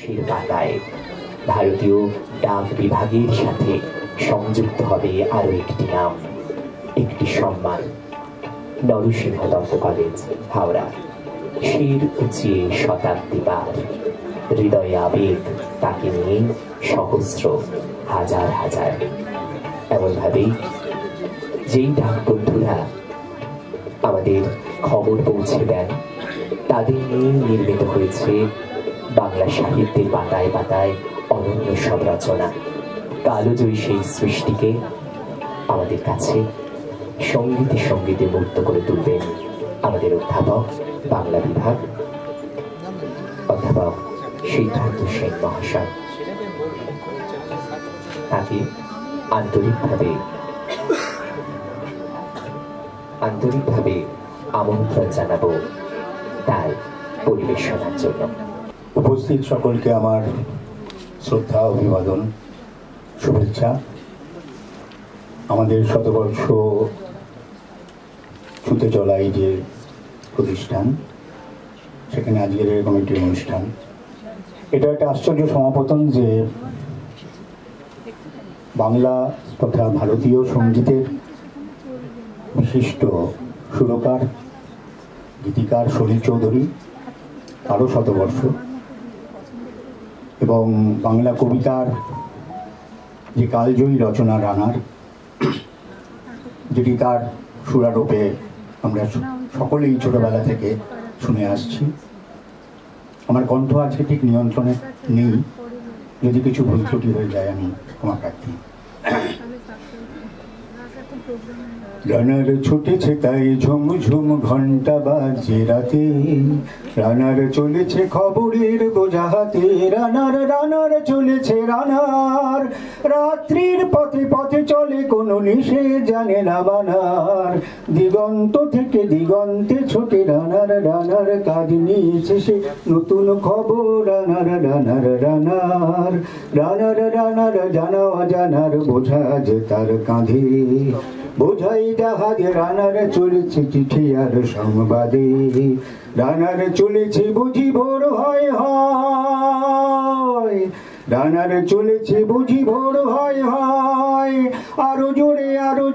ইতিহাসের পাতায় ভারতীয় ডাক বিভাগের সাথে সংযুক্ত হবে আরো একটি নাম, একটি সম্মান। নরসিংহ দত্ত কলেজ, হাওড়া। শির উঁচিয়ে শতাব্দী পার, হৃদয়ে আবেগ, তাকে নিয়ে সহস্র, হাজার হাজার। এমনভাবেই যেই ডাক বন্ধুরা আমাদের খবর পৌঁছে দেন, তাদের নিয়ে নির্মিত হয়েছে বাংলা সাহিত্যের পাতায় পাতায় অনন্য সব রচনা। কালোজয়ী সেই সৃষ্টিকে আমাদের কাছে সঙ্গীতে সঙ্গীতে মূর্ত করে তুলবেন আমাদের অধ্যাপক, বাংলা বিভাগ, অধ্যাপক সিদ্ধার্থ সেন মহাশয়। তাকে আন্তরিকভাবে আমন্ত্রণ জানাবো তার পরিবেশনার জন্য। উপস্থিত সকলকে আমার শ্রদ্ধা, অভিবাদন, শুভেচ্ছা। আমাদের শতবর্ষ ছুতে চলা এই যে প্রতিষ্ঠান, সেখানে আজকের এরকম একটি অনুষ্ঠান, এটা একটা আশ্চর্য সমাপতন যে বাংলা তথা ভারতীয় সঙ্গীতের বিশিষ্ট সুরকার, গীতিকার সলিল চৌধুরী আরও শতবর্ষ, এবং বাংলা কবিতার যে কালজয়ী রচনা রানার, যেটি তার সুরারূপে আমরা সকলেই ছোটবেলা থেকে শুনে আসছি। আমার কণ্ঠ আজকে ঠিক নিয়ন্ত্রণে নেই, যদি কিছু ভুল ত্রুটি হয়ে যায় আমি ক্ষমা প্রার্থী। রানার ছুটেছে তাই ঝুমঝুম ঘন্টা বাজে রাতে, রানার চলেছে খবরের বোঝা হাতে, রানার চলেছে রানার, রাত্রির পথে পথে চলে কোনো নিশে জানে না বানার, দিগন্ত থেকে দিগন্তে ছোটে রানার কাজ নিয়েছে সে নতুন খবর, রানার জানা অজানার বোঝা যে তার কাঁধে, বোঝাই জাহাজ রানার চলেছে চিঠি আর সংবাদে, রানার চলেছে বুঝি ভোর হয়, রানার চলেছে বুঝি ভোর হয়, আরো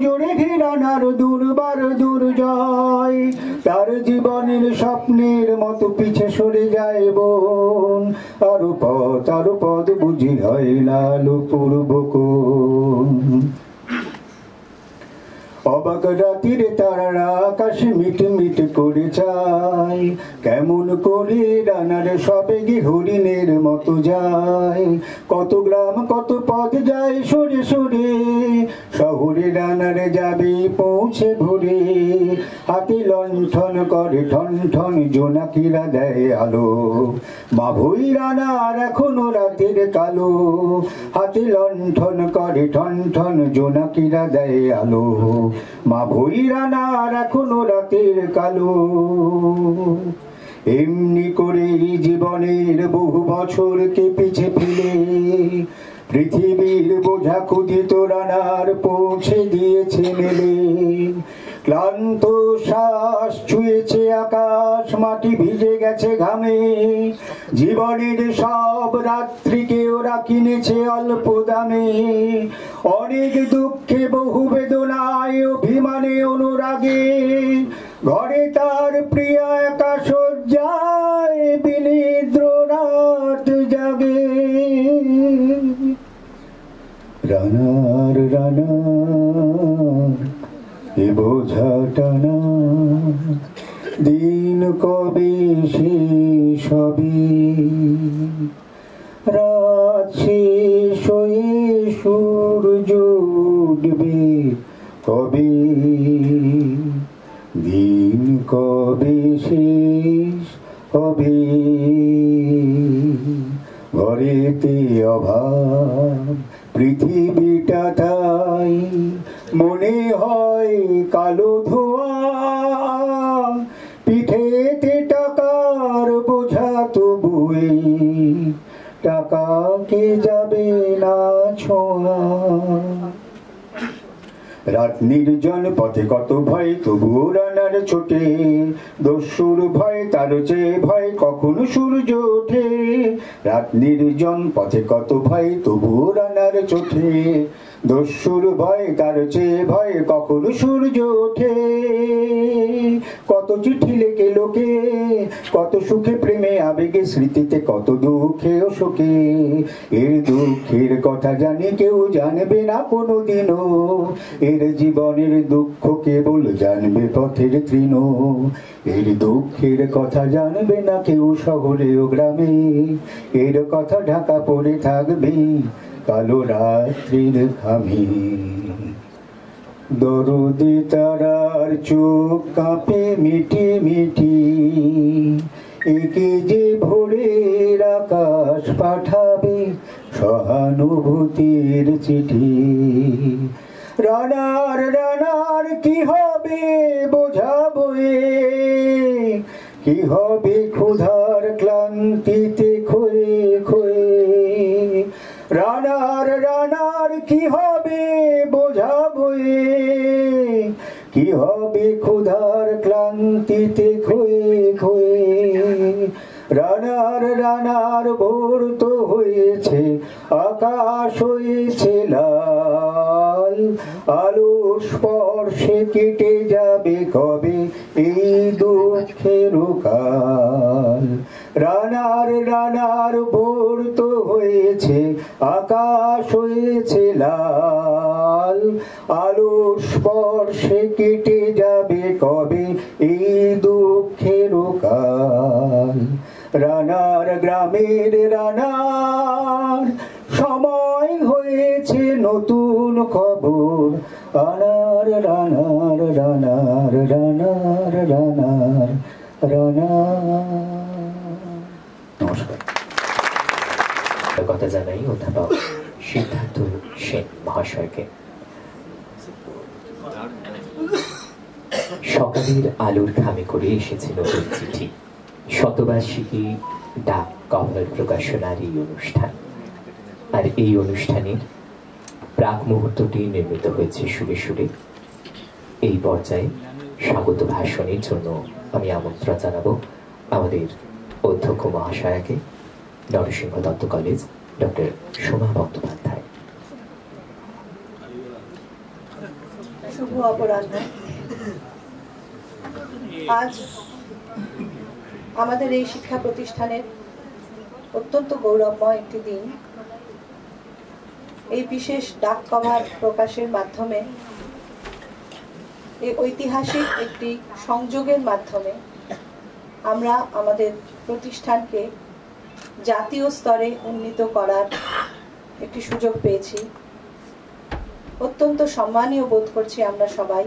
জোরে ঘে রানার দুর্বার দুর্জয়, তার জীবনের স্বপ্নের মতো পিছে সরে যায় বন, আরো পথ বুঝি হয় লাল পূর্ব কোন। অবাক রাতির তারারা আকাশ মিটমিট করে চায়, কেমন করে রানার সবেগে হরিণের মতো যায়, কত গ্রাম কত পথ যায় সরে সরে, শহরে রানার যাবে পৌঁছে ভোরে, হাতে লণ্ঠন করে ঠন জোনাকিরা দেয় আলো, মা ভই রানার এখনো রাতের কালো, হাতে লণ্ঠন করে ঠন জোনাকিরা দেয় আলো, মা ভই রানার এখনো রাতের কালো। এমনি করে জীবনের বহু বছরকে পিছে ফেলে, পৃথিবীর বোঝা ক্ষুধিত রানার পৌঁছে দিয়েছে মেলে, ক্লান্ত শ্বাস ছুঁয়েছে আকাশ, মাটি ভিজে গেছে ঘামে, জীবনের সব রাত্রিকে ওরা কিনেছে অল্প দামে, অনেক দুঃখে বহু বেদনায় অভিমানে অনুরাগে, ঘরে তার প্রিয় একা শয্যায় বিনিদ্র রাত জাগে, রানার এ বোঝা টানা দিন কবে শেষ হবে, রাত শেষ হয়ে সূর্য উঠবে কবে, দিন কবে শেষ হবে, ঘরেতে অভাব পৃথিবীটা তাই মনে হয় কালো ধোয়া, পিঠেতে টাকার বোঝা তবুয়ে টাকাকে যাবে না ছোঁয়া, রাত নির্জন পথে কত ভয় তবুও রানার ডানার ছোটে, দস্যুর ভয় তার চেয়ে ভয় কখনো সূর্য ওঠে, রাত নির্জন পথে কত ভয় তবু ডানার ছোটে, দস্যুর ভয় তার চেয়ে ভয় কখনো সূর্য ওঠে। কত চিঠি লেখে লোকে, কত সুখে প্রেমে আবেগে স্মৃতিতে, কত দুঃখে ও শোকে, এর দুঃখের কথা জানি কেউ জানবে না কোনোদিনও, এর জীবনের দুঃখ কেবল জানবে পথের তৃণ, এর দুঃখের কথা জানবে না কেউ শহরে ও গ্রামে, এর কথা ঢাকা পড়ে থাকবে কালো রাত্রির ঘামে। দরদি তারার চোখ কাঁপে মিটি মিটি, একে যে ভোরের আকাশ পাঠাবে সহানুভূতির চিঠি। রানার রানার কি হবে বোঝাবো এ, কি হবে ক্ষুধার ক্লান্তিতে খয়ে খয়ে, রানার রানার কি হবে বোঝাবো এ, কি হবে ক্ষুধার ক্লান্তিতে খয়ে খয়ে। রানার রানার ভোর তো হয়েছে, আকাশ হয়েছে লাল, আলো স্পর্শে কেটে যাবে কবে এই দুঃখের কাল। রানার রানার ভোর তো হয়েছে, আকাশ হয়েছে লাল, আলো স্পর্শে কেটে যাবে কবে এই দুঃখের কাল। রানার গ্রামের রানার সময় হয়েছে নতুন খবর আনার, রানার রানার রানার রানার রানার। নমস্কার। কথা জানাই অধ্যাপক সিদ্ধার্থ সেন মহাশয়কে। সকালের আলোর খামে করে এসেছে নতুন চিঠি, শতবার্ষিকী ডাক কভার প্রকাশনার এই অনুষ্ঠান। আর এই অনুষ্ঠানের প্রাক মুহূর্তটি নির্মিত হয়েছে সুরে সুরে। এই পর্যায়ে স্বাগত ভাষণের জন্য আমি আমন্ত্রণ জানাবো আমাদের অধ্যক্ষ মহাশয়াকে, নরসিংহ দত্ত কলেজ, ডক্টর সোমা বন্দ্যোপাধ্যায়। শুভ অপরাহ্ন। আজ আমাদের এই শিক্ষা প্রতিষ্ঠানের অত্যন্ত গৌরবময় একটি দিন। এই বিশেষ ডাক কভার প্রকাশের মাধ্যমে, এই ঐতিহাসিক একটি সংযোগের মাধ্যমে আমরা আমাদের প্রতিষ্ঠানকে জাতীয় স্তরে উন্নীত করার একটি সুযোগ পেয়েছি। অত্যন্ত সম্মানীয় বোধ করছি আমরা সবাই।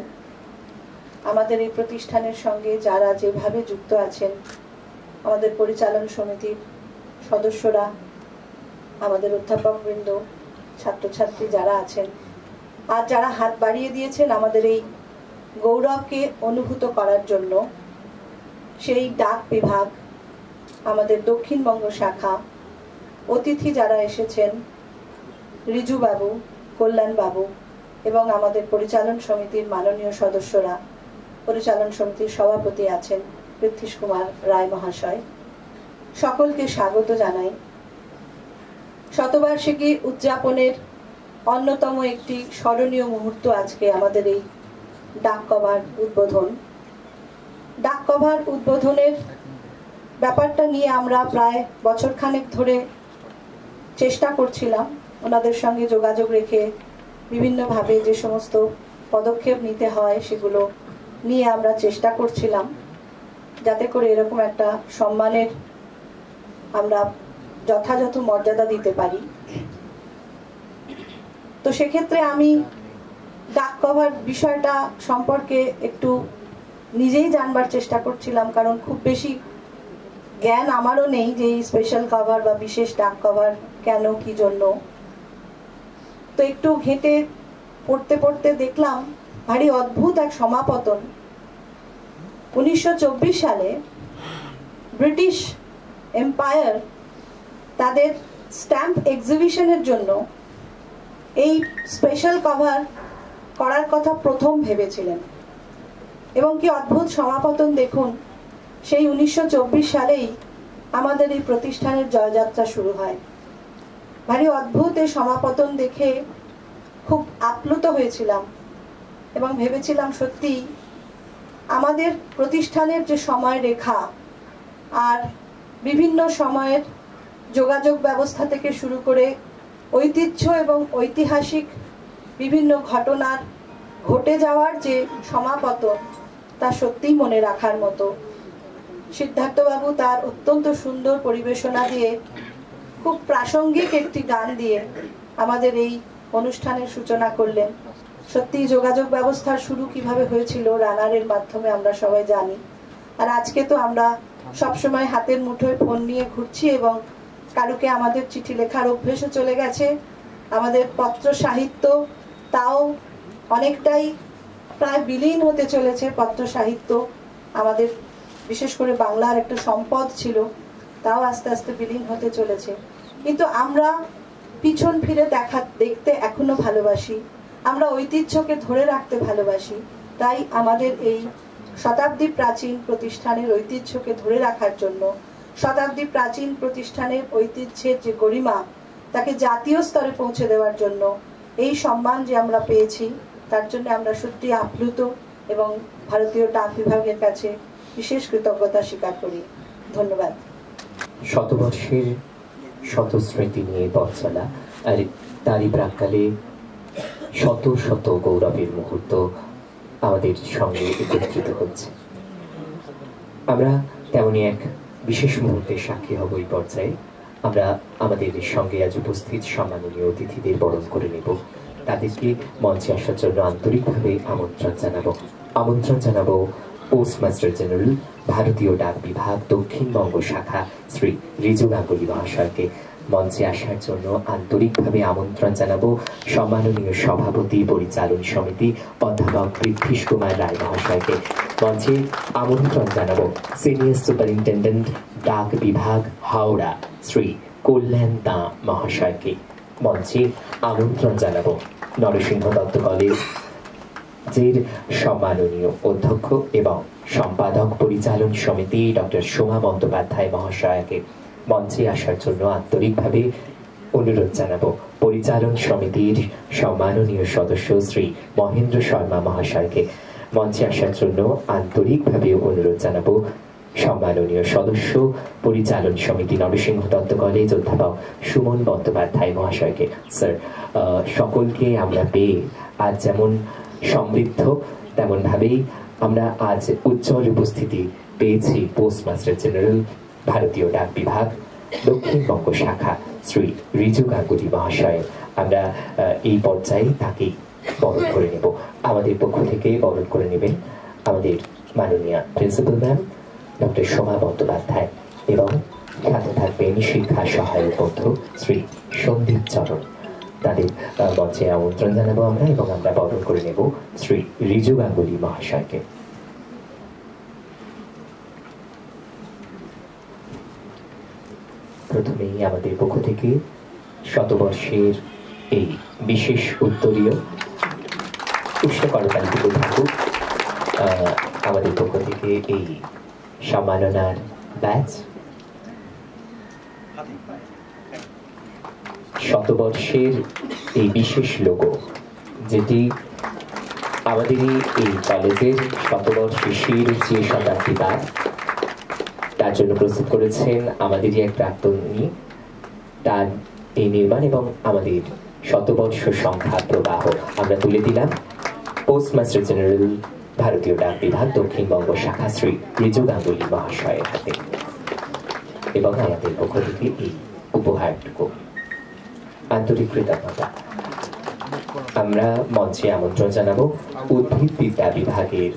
আমাদের এই প্রতিষ্ঠানের সঙ্গে যারা যেভাবে যুক্ত আছেন, আমাদের পরিচালন সমিতির সদস্যরা, আমাদের অধ্যাপকবৃন্দ, ছাত্রছাত্রী যারা আছেন, আর যারা হাত বাড়িয়ে দিয়েছেন আমাদের এই গৌরবকে অনুভূত করার জন্য, সেই ডাক বিভাগ, আমাদের দক্ষিণবঙ্গ শাখা, অতিথি যারা এসেছেন, রিজু বাবু, কল্যাণ বাবু এবং আমাদের পরিচালন সমিতির মাননীয় সদস্যরা, পরিচালন সমিতির সভাপতি আছেন পৃথ্বীশ কুমার রায় মহাশয়, সকলকে স্বাগত জানাই। শতবার্ষিকী উদযাপনের অন্যতম একটি স্মরণীয় মুহূর্ত আজকে আমাদের এই ডাক কভার উদ্বোধন। ডাক কভার উদ্বোধনের ব্যাপারটা নিয়ে আমরা প্রায় বছরখানেক ধরে চেষ্টা করছিলাম, ওনাদের সঙ্গে যোগাযোগ রেখে বিভিন্নভাবে যে সমস্ত পদক্ষেপ নিতে হয় সেগুলো নিয়ে আমরা চেষ্টা করছিলাম, যাতে করে এরকম একটা সম্মানের আমরা যথাযথ মর্যাদা দিতে পারি। তো সেক্ষেত্রে আমি ডাক কভার বিষয়টা সম্পর্কে একটু নিজেই জানবার চেষ্টা করছিলাম, কারণ খুব বেশি জ্ঞান আমারও নেই যে এই স্পেশাল কভার বা বিশেষ ডাক কভার কেন, কি জন্য। তো একটু ঘেঁটে পড়তে পড়তে দেখলাম ভারী অদ্ভুত এক সমাপতন। 1924 সালে ব্রিটিশ এম্পায়ার তাদের স্ট্যাম্প এক্সিবিশনের জন্য এই স্পেশাল কভার করার কথা প্রথম ভেবেছিলেন। এবং কি অদ্ভুত সমাপতন দেখুন, সেই 1924 সালেই আমাদের এই প্রতিষ্ঠানের জয়যাত্রা শুরু হয়। ভারী অদ্ভুত এই সমাপতন দেখে খুব আপ্লুত হয়েছিলাম এবং ভেবেছিলাম সত্যি আমাদের প্রতিষ্ঠানের যে সময় রেখা আর বিভিন্ন সময়ের যোগাযোগ ব্যবস্থা থেকে শুরু করে ঐতিহ্য এবং ঐতিহাসিক বিভিন্ন ঘটনার ঘটে যাওয়ার যে সমাপতন, তা সত্যিই মনে রাখার মতো। সিদ্ধার্থবাবু তার অত্যন্ত সুন্দর পরিবেশনা দিয়ে, খুব প্রাসঙ্গিক একটি গান দিয়ে আমাদের এই অনুষ্ঠানের সূচনা করলেন। সত্যি যোগাযোগ ব্যবস্থার শুরু কিভাবে হয়েছিল রানারের মাধ্যমে আমরা সবাই জানি। আর আজকে তো আমরা সবসময় হাতের মুঠোয় ফোন নিয়ে ঘুরছি এবং কারুকে আমাদের চিঠি লেখার অভ্যেসও চলে গেছে। আমাদের পত্র সাহিত্য তাও অনেকটাই প্রায় বিলীন হতে চলেছে। পত্র সাহিত্য আমাদের বিশেষ করে বাংলার একটা সম্পদ ছিল, তাও আস্তে আস্তে বিলীন হতে চলেছে। কিন্তু আমরা পিছন ফিরে দেখতে এখনো ভালোবাসি, আমরা ঐতিহ্যকে ধরে রাখতে ভালোবাসি। তাই আমাদের এই শতাব্দী প্রাচীন প্রতিষ্ঠানের ঐতিহ্যকে ধরে রাখার জন্য, শতাব্দী প্রাচীন প্রতিষ্ঠানের ঐতিহ্যের যে গরিমা তাকে জাতীয় স্তরে পৌঁছে দেওয়ার জন্য এই সম্মান যে আমরা পেয়েছি, তার জন্য আমরা সত্যি আপ্লুত এবং ভারতীয় ডাক বিভাগের কাছে বিশেষ কৃতজ্ঞতা স্বীকার করি। ধন্যবাদ। শতবর্ষের শত স্মৃতি নিয়ে পথ চলা, আর তারই প্রাক্কালে শত শত গৌরবের মুহূর্ত আমাদের সঙ্গে একত্রিত হচ্ছে। আমরা তেমনই এক বিশেষ মুহূর্তের সাক্ষী হব এই পর্যায়ে। আমরা আমাদের সঙ্গে আজ উপস্থিত সম্মাননীয় অতিথিদের বরণ করে নেব। তাদেরকে মঞ্চে আসার জন্য আন্তরিকভাবে আমন্ত্রণ জানাবো পোস্টমাস্টার জেনারেল, ভারতীয় ডাক বিভাগ, দক্ষিণবঙ্গ শাখা শ্রী রিজু গাঙ্গুলি মহাশয়কে। মঞ্চে আসার জন্য আন্তরিকভাবে আমন্ত্রণ জানাবো সম্মাননীয় সভাপতি, পরিচালন সমিতি অধ্যাপক পৃথ্বীশ কুমার রায় মহাশয়কে। মঞ্চে আমন্ত্রণ জানাবো সিনিয়র সুপারিনটেন্ডেন্ট ডাক বিভাগ হাওড়া শ্রী কল্যাণ দা মহাশয়কে। মঞ্চে আমন্ত্রণ জানাবো নরসিংহ দত্ত কলেজের সম্মাননীয় অধ্যক্ষ এবং সম্পাদক পরিচালন সমিতি ডক্টর সোমা বন্দ্যোপাধ্যায় মহাশয়কে। মঞ্চে আসার জন্য আন্তরিকভাবে অনুরোধ জানাবো পরিচালন সমিতির সম্মাননীয় সদস্য শ্রী মহেন্দ্র শর্মা মহাশয়কে। মঞ্চে আসার জন্য আন্তরিকভাবে অনুরোধ জানাবো সম্মাননীয় সদস্য পরিচালন সমিতি নরসিংহ দত্ত কলেজ অধ্যাপক সুমন বন্দ্যোপাধ্যায় মহাশয়কে। স্যার, সকলকে আমরা পেয়ে আজ যেমন সমৃদ্ধ, তেমনভাবেই আমরা আজ উজ্জ্বল উপস্থিতি পেয়েছি পোস্টমাস্টার জেনারেল, ভারতীয় ডাক বিভাগ, দক্ষিণবঙ্গ শাখা শ্রী রিজু গাঙ্গুলি মহাশয়। আমরা এই পর্যায়ে তাকে বরণ করে নেব। আমাদের পক্ষ থেকে বরণ করে নেবেন আমাদের মাননীয় principal ma'am doctor Soma Bandyopadhyay এবং সাথে থাকবেন শিক্ষা সহায়ক বন্ধু শ্রী সন্দীপ চরণ। তাদের মঞ্চে আমন্ত্রণ জানাবো আমরা এবং আমরা বরণ করে নেব শ্রী রিজু গাঙ্গুলি মহাশয়কে। প্রথমেই আমাদের পক্ষ থেকে শতবর্ষের এই বিশেষ উত্তরীয় পুষ্প করতালি দিতে থাকুক। আমাদের পক্ষ থেকে এই সম্মাননার ব্যাচ, শতবর্ষের এই বিশেষ লোগো, যেটি আমাদের এই কলেজের শতবর্ষের যে শতাব্দী পার, তার জন্য প্রস্তুত করেছেন আমাদেরই এক প্রাক্তনী। তার এই নির্মাণ এবং আমাদের শতবর্ষ সংখ্যা প্রবাহ আমরা তুলে দিলাম পোস্টমাস্টার জেনারেল, ভারতীয় ডাক বিভাগ, দক্ষিণবঙ্গ শাখা শ্রী রিজু গাঙ্গুলি মহাশয়ের হাতে এবং আমাদের পক্ষ থেকে এই উপহারটুকু আন্তরিক কৃতজ্ঞতা। আমরা মঞ্চে আমন্ত্রণ জানাবো উদ্ভিদ বিদ্যা বিভাগের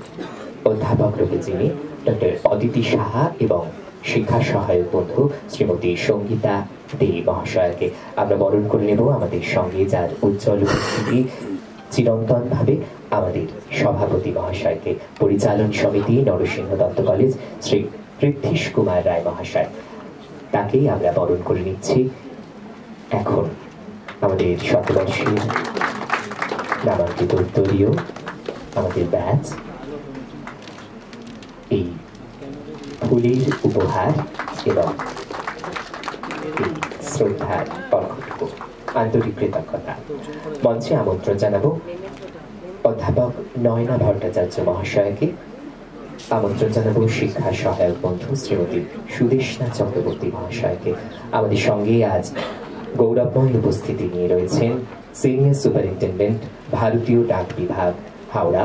অধ্যাপক রূপে যিনি ডক্টর অদিতি সাহা এবং শিক্ষা সহায়ক বন্ধু শ্রীমতী সঙ্গীতা দে মহাশয়কে। আমরা বরণ করে নেব আমাদের সঙ্গে, যার উজ্জ্বল উপস্থিতি চিরন্তন ভাবে আমাদের সভাপতি মহাশয়কে, পরিচালন সমিতি নরসিংহ দত্ত কলেজ শ্রী পৃথ্বীশ কুমার রায় মহাশয়। তাকেই আমরা বরণ করে নিচ্ছি। এখন আমাদের শতবর্ষের নামাঙ্কিত উত্তরীয় আমাদের ব্যাচ এই ফুলের উপহার এবং এই শ্রদ্ধার অর্ঘটুকু আন্তরিক কৃতজ্ঞতা। মঞ্চে আমন্ত্রণ জানাবো অধ্যাপক নয়না ভট্টাচার্য মহাশয়কে। আমন্ত্রণ জানাবো শিক্ষা সহায়ক বন্ধু শ্রীমতী সুদেষ্ণা চক্রবর্তী মহাশয়কে। আমাদের সঙ্গে আজ গৌরবময় উপস্থিতি নিয়ে রয়েছেন সিনিয়র সুপারিনটেন্ডেন্ট ভারতীয় ডাক বিভাগ হাওড়া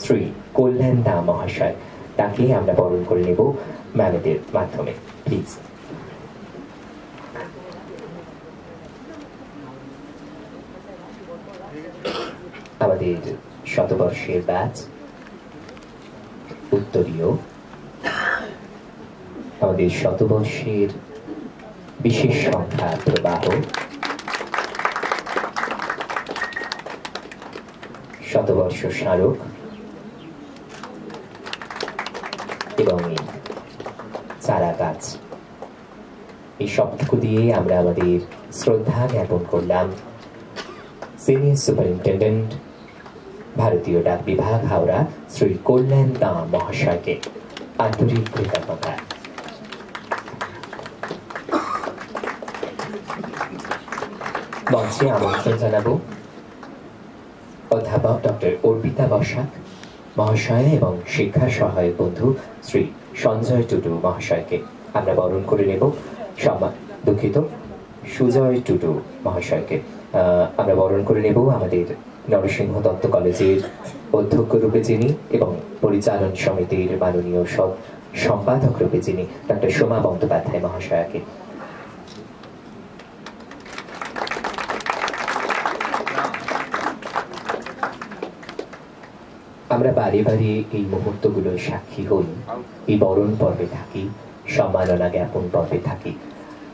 শ্রী কল্যাণ দা মহাশয়। তাকে আমরা বরণ করে নেব ম্যামেদের মাধ্যমে। প্লিজ। আমাদের শতবর্ষের ব্যাচ উত্তরীয়, আমাদের শতবর্ষের বিশেষ সংখ্যা প্রবাহ, শতবর্ষ স্মারক এবং চারা গাছ, এই সবটুকু দিয়ে আমরা আমাদের শ্রদ্ধা জ্ঞাপন করলাম সিনিয়র সুপারিনটেন্ডেন্ট ভারতীয় ডাক বিভাগ হাওড়া শ্রী কল্যাণ দা মহাশয়কে। আন্তরিক কৃতজ্ঞতা। মঞ্চে আমন্ত্রণ জানাবো অধ্যাপক ডক্টর অর্পিতা বসাক মহাশয় এবং শিক্ষা সহায়ক বন্ধু শ্রী সঞ্জয় টুডু মহাশয়কে। আমরা বরণ করে নেব সুজয় টুডু মহাশয়কে। আমরা বরণ করে নেব আমাদের নরসিংহ দত্ত কলেজের অধ্যক্ষ রূপে যিনি এবং পরিচালন সমিতির মাননীয় সম্পাদক রূপে যিনি ডক্টর সোমা বন্দ্যোপাধ্যায় মহাশয়কে। আমরা বারে বারে এই মুহূর্তগুলোর সাক্ষী হই, এই বরণ পর্বে থাকি, সম্মাননা জ্ঞাপন পর্বে থাকি।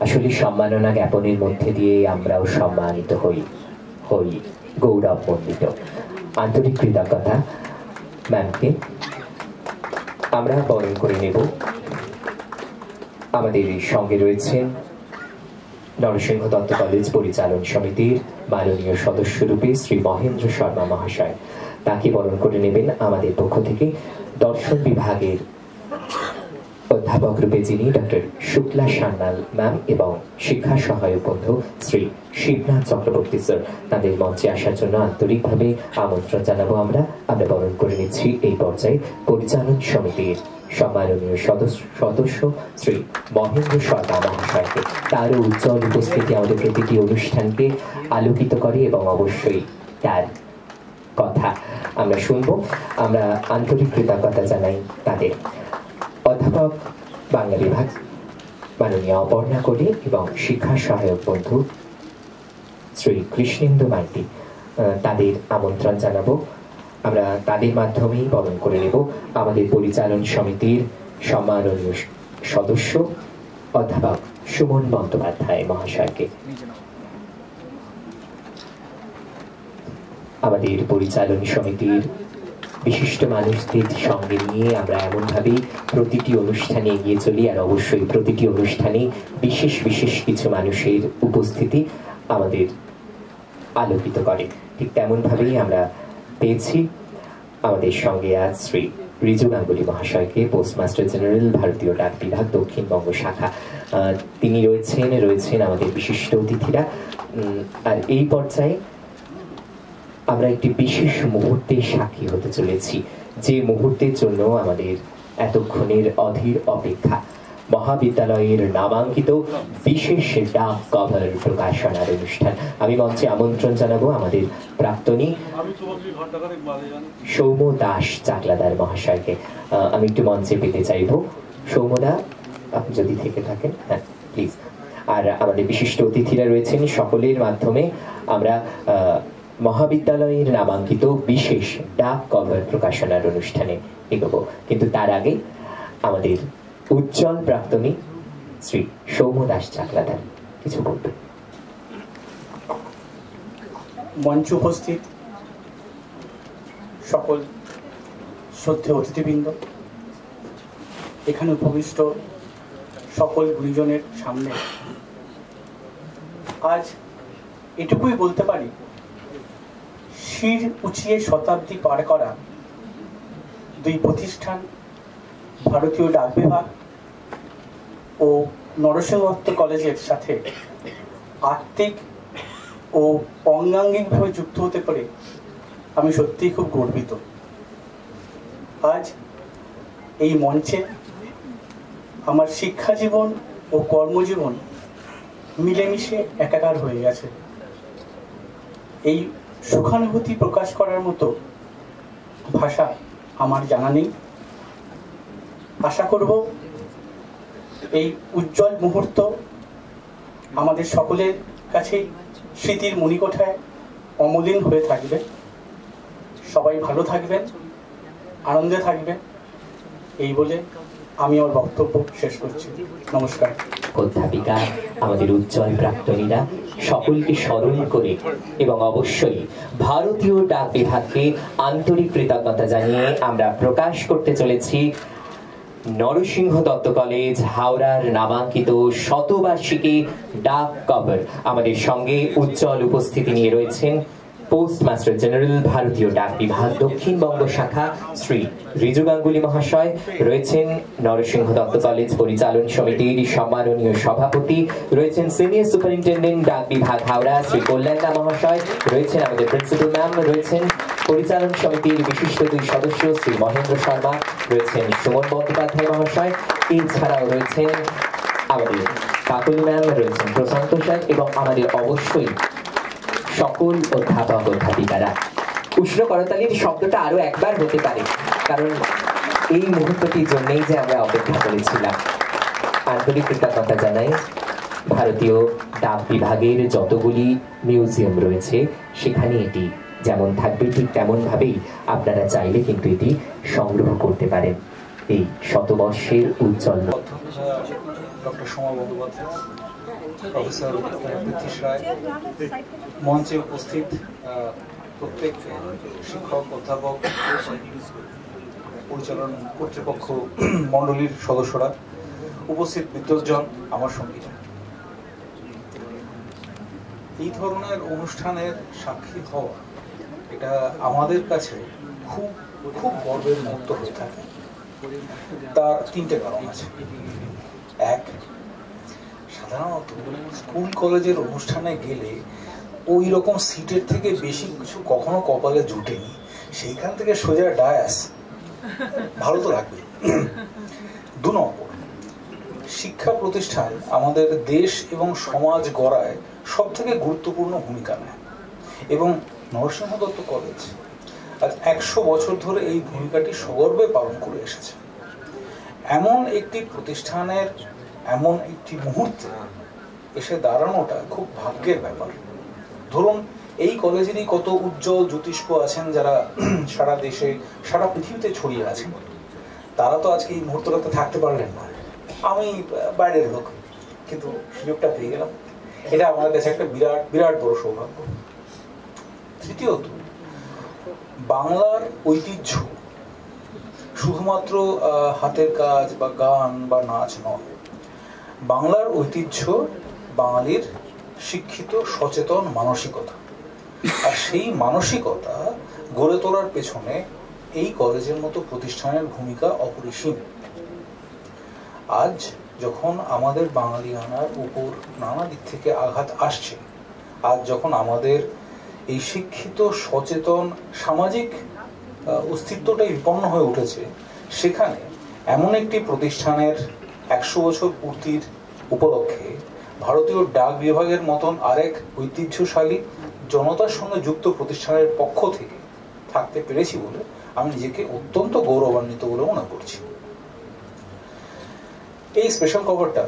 আসলে সম্মাননা জ্ঞাপনের মধ্যে দিয়ে আমরাও সম্মানিত হই গৌরবমণ্ডিত। আন্তরিক কৃতজ্ঞতা ম্যামকে। আমরা বরণ করে নেব আমাদের সঙ্গে রয়েছেন নরসিংহ দত্ত কলেজ পরিচালন সমিতির মাননীয় সদস্য রূপে শ্রী মহেন্দ্র শর্মা মহাশয়। তাকে বরণ করে নেবেন আমাদের পক্ষ থেকে দর্শন বিভাগের অধ্যাপক রূপে যিনি ডক্টর শুক্লা সান্যাল ম্যাম এবং শিক্ষা সহায়ক বন্ধু শ্রী শিবনাথ চক্রবর্তী স্যার। তাদের মঞ্চে আসার জন্য আন্তরিকভাবে আমন্ত্রণ জানাবো। আমরা বরণ করে নিচ্ছি এই পর্যায়ে পরিচালন সমিতির সম্মাননীয় সদস্য শ্রী মহেন্দ্র শর্মা মহাশয়কে। তারও উজ্জ্বল উপস্থিতি আমাদের প্রতিটি অনুষ্ঠানকে আলোকিত করে এবং অবশ্যই তার কথা আমরা শুনবো। আমরা আন্তরিক কৃতজ্ঞতা জানাই তাদের। অধ্যাপক বাংলা বিভাগ মাননীয় অপর্ণা কোডি এবং শিক্ষা সহায়ক বন্ধু শ্রী কৃষ্ণেন্দু মাইতি, তাদের আমন্ত্রণ জানাবো। আমরা তাদের মাধ্যমেই বরণ করে নেব আমাদের পরিচালন সমিতির সম্মাননীয় সদস্য অধ্যাপক সুমন বন্দ্যোপাধ্যায় মহাশয়কে। আমাদের পরিচালন সমিতির বিশিষ্ট মানুষদের সঙ্গে নিয়ে আমরা এমনভাবেই প্রতিটি অনুষ্ঠানে এগিয়ে চলি, আর অবশ্যই প্রতিটি অনুষ্ঠানে বিশেষ বিশেষ কিছু মানুষের উপস্থিতি আমাদের আলোকিত করে। ঠিক তেমনভাবেই আমরা পেয়েছি আমাদের সঙ্গে আজ শ্রী রিজু গাঙ্গুলি মহাশয়কে, পোস্টমাস্টার জেনারেল ভারতীয় ডাক বিভাগ দক্ষিণবঙ্গ শাখা। তিনি রয়েছেন আমাদের বিশিষ্ট অতিথিরা। আর এই পর্যায়ে আমরা একটি বিশেষ মুহূর্তে সাক্ষী হতে চলেছি, যে মুহূর্তের জন্য আমাদের এতক্ষণের অধীর অপেক্ষা। মহাবিদ্যালয়ের নামাঙ্কিত বিশেষ ডাক কভার প্রকাশনার অনুষ্ঠান। আমি মঞ্চে আমন্ত্রণ জানাবো আমাদের প্রাক্তনী সৌম্য দাস চাকলাদার মহাশয়কে। আমি একটু মঞ্চে পেতে চাইব। সৌম্যদা, আপনি যদি থেকে থাকেন, হ্যাঁ প্লিজ। আর আমাদের বিশিষ্ট অতিথিরা রয়েছেন, সকলের মাধ্যমে আমরা মহাবিদ্যালয়ের নামাঙ্কিত বিশেষ ডাক কভার প্রকাশনার অনুষ্ঠানে এগোবো। কিন্তু তার আগে আমাদের উজ্জ্বল প্রাক্তনী শ্রী সৌম্য দাস চাকলাদার কিছু বলবেন। মঞ্চ উপস্থিত সকল শ্রদ্ধেয় অতিথিবৃন্দ, এখানে উপবিষ্ট সকল গুণীজনের সামনে আজ এটুকুই বলতে পারি, শির উঁচিয়ে শতাব্দী পার করা দুই প্রতিষ্ঠান ভারতীয় ডাক বিভাগ ও নরসিংহ দত্ত কলেজের সাথে আত্মিক ও অঙ্গাঙ্গিকভাবে যুক্ত হতে পারে আমি সত্যিই খুব গর্বিত। আজ এই মঞ্চে আমার শিক্ষা জীবন ও কর্মজীবন মিলেমিশে একাকার হয়ে গেছে। এই সুখানুভূতি প্রকাশ করার মতো ভাষা আমার জানা নেই। আশা করব এই উজ্জ্বল মুহূর্ত আমাদের সকলের কাছে স্মৃতির মণিকোঠায় অমলিন হয়ে থাকবে। সবাই ভালো থাকবেন, আনন্দে থাকবেন, এই বলে আমি আমার বক্তব্য শেষ করছি। নমস্কার। অধ্যাপিকা, আমাদের উজ্জ্বল প্রাক্তনীরা সকলকে স্মরণ করে এবং অবশ্যই ভারতীয় ডাক বিভাগকে আন্তরিক কৃতজ্ঞতা জানিয়ে আমরা প্রকাশ করতে চলেছি নরসিংহ দত্ত কলেজ হাওড়ার নামাঙ্কিত শতবার্ষিকী ডাক কভার। আমাদের সঙ্গে উজ্জ্বল উপস্থিতি নিয়ে রয়েছেন পোস্টমাস্টার জেনারেল ভারতীয় ডাক বিভাগ দক্ষিণবঙ্গ শাখা শ্রী রিজু গাঙ্গুলি মহাশয়, রয়েছেন নরসিংহ দত্ত কলেজ পরিচালন সমিতির সম্মাননীয় সভাপতি, রয়েছেন সিনিয়র সুপারিনটেন্ডেন্ট ডাক বিভাগ হাওড়া শ্রী কল্যাণদা মহাশয়, রয়েছেন আমাদের প্রিন্সিপাল ম্যাম, রয়েছেন পরিচালন সমিতির বিশিষ্ট দুই সদস্য শ্রী মহেন্দ্র শর্মা, রয়েছেন সুমন বন্দ্যোপাধ্যায় মহাশয়, এছাড়াও রয়েছেন আমাদের কাকলি ম্যাম, রয়েছেন প্রশান্ত স্যার এবং আমাদের অবশ্যই সকল অধ্যাপক অধ্যাপিকারা। উষ্ণ করতালির শব্দটা আরো একবার হতে পারে, কারণ এই মুহূর্তটির জন্যই যে আমরা অপেক্ষা করেছিলাম। আন্তরিক কৃতজ্ঞতা জানাই ভারতীয় ডাক বিভাগের যতগুলি মিউজিয়াম রয়েছে সেখানে এটি যেমন থাকবে ঠিক তেমন ভাবেই আপনারা চাইলে কিন্তু এটি সংগ্রহ করতে পারেন। এই শতবর্ষের উজ্জ্বল ডক্টর সোমা বন্দ্যোপাধ্যায়, প্রফেসর পৃথ্বীশ রায়, মঞ্চে উপস্থিত প্রত্যেক শিক্ষক, অধ্যাপক, পরিচালন কর্তৃপক্ষ মণ্ডলীর সদস্যরা, উপস্থিত বিদ্বজ্জন, আমার সঙ্গীরা, এই ধরনের অনুষ্ঠানের সাক্ষী হওয়া এটা আমাদের কাছে খুব খুব গর্বের মুহূর্ত হয়ে থাকে। তার তিনটে কারণ আছে। এক, সাধারণত স্কুল কলেজের অনুষ্ঠানে গেলে ওই রকম সিটের থেকে বেশি কিছু কখনো কপালে জুটেনি, সেইখান থেকে সোজা ডায়াস, ভালো তো লাগবে। দু নম্বর, শিক্ষা প্রতিষ্ঠান আমাদের দেশ এবং সমাজ গড়ায় সব থেকে গুরুত্বপূর্ণ ভূমিকা নেয় এবং নরসিংহ দত্ত কলেজ আজ 100 বছর ধরে এই ভূমিকাটি সগর্বে পালন করে এসেছে। এমন একটি প্রতিষ্ঠানের এমন একটি মুহূর্তে এসে দাঁড়ানোটা খুব ভাগ্যের ব্যাপার। ধরুন, এই কলেজেরই কত উজ্জ্বল জ্যোতিষ্ক আছেন যারা সারা দেশে সারা পৃথিবীতে ছড়িয়ে আছেন, তারা তো আজকে এই মুহূর্তটাতে থাকতে পারলেন না। আমি বাইরের লোক, কিন্তু সুযোগটা পেয়ে গেলাম, এটা আমাদের কাছে একটা বিরাট বিরাট বড় সৌভাগ্য। তৃতীয়ত, বাংলার ঐতিহ্য শুধুমাত্র হাতের কাজ বা গান বা নাচ নয়। বাংলার ঐতিহ্য বাঙালির শিক্ষিত সচেতন মানসিকতা, আর সেই মানসিকতা গড়ে তোলার পেছনে এই কলেজের মতো প্রতিষ্ঠানের ভূমিকা অপরিসীম। আজ যখন আমাদের বাঙালিয়ানার উপর নানা দিক থেকে আঘাত আসছে, আজ যখন আমাদের এই শিক্ষিত সচেতন সামাজিক অস্তিত্বটাই বিপন্ন হয়ে উঠেছে, সেখানে এমন একটি প্রতিষ্ঠানের 100 বছর পূর্তির উপলক্ষে ভারতীয় ডাক বিভাগের মতন আরেক ঐতিহ্যশালী জনতার সঙ্গে যুক্ত প্রতিষ্ঠানের পক্ষ থেকে থাকতে পেরেছি বলে আমি নিজেকে অত্যন্ত গৌরবান্বিত বলে মনে করছি। এই স্পেশাল কভারটা,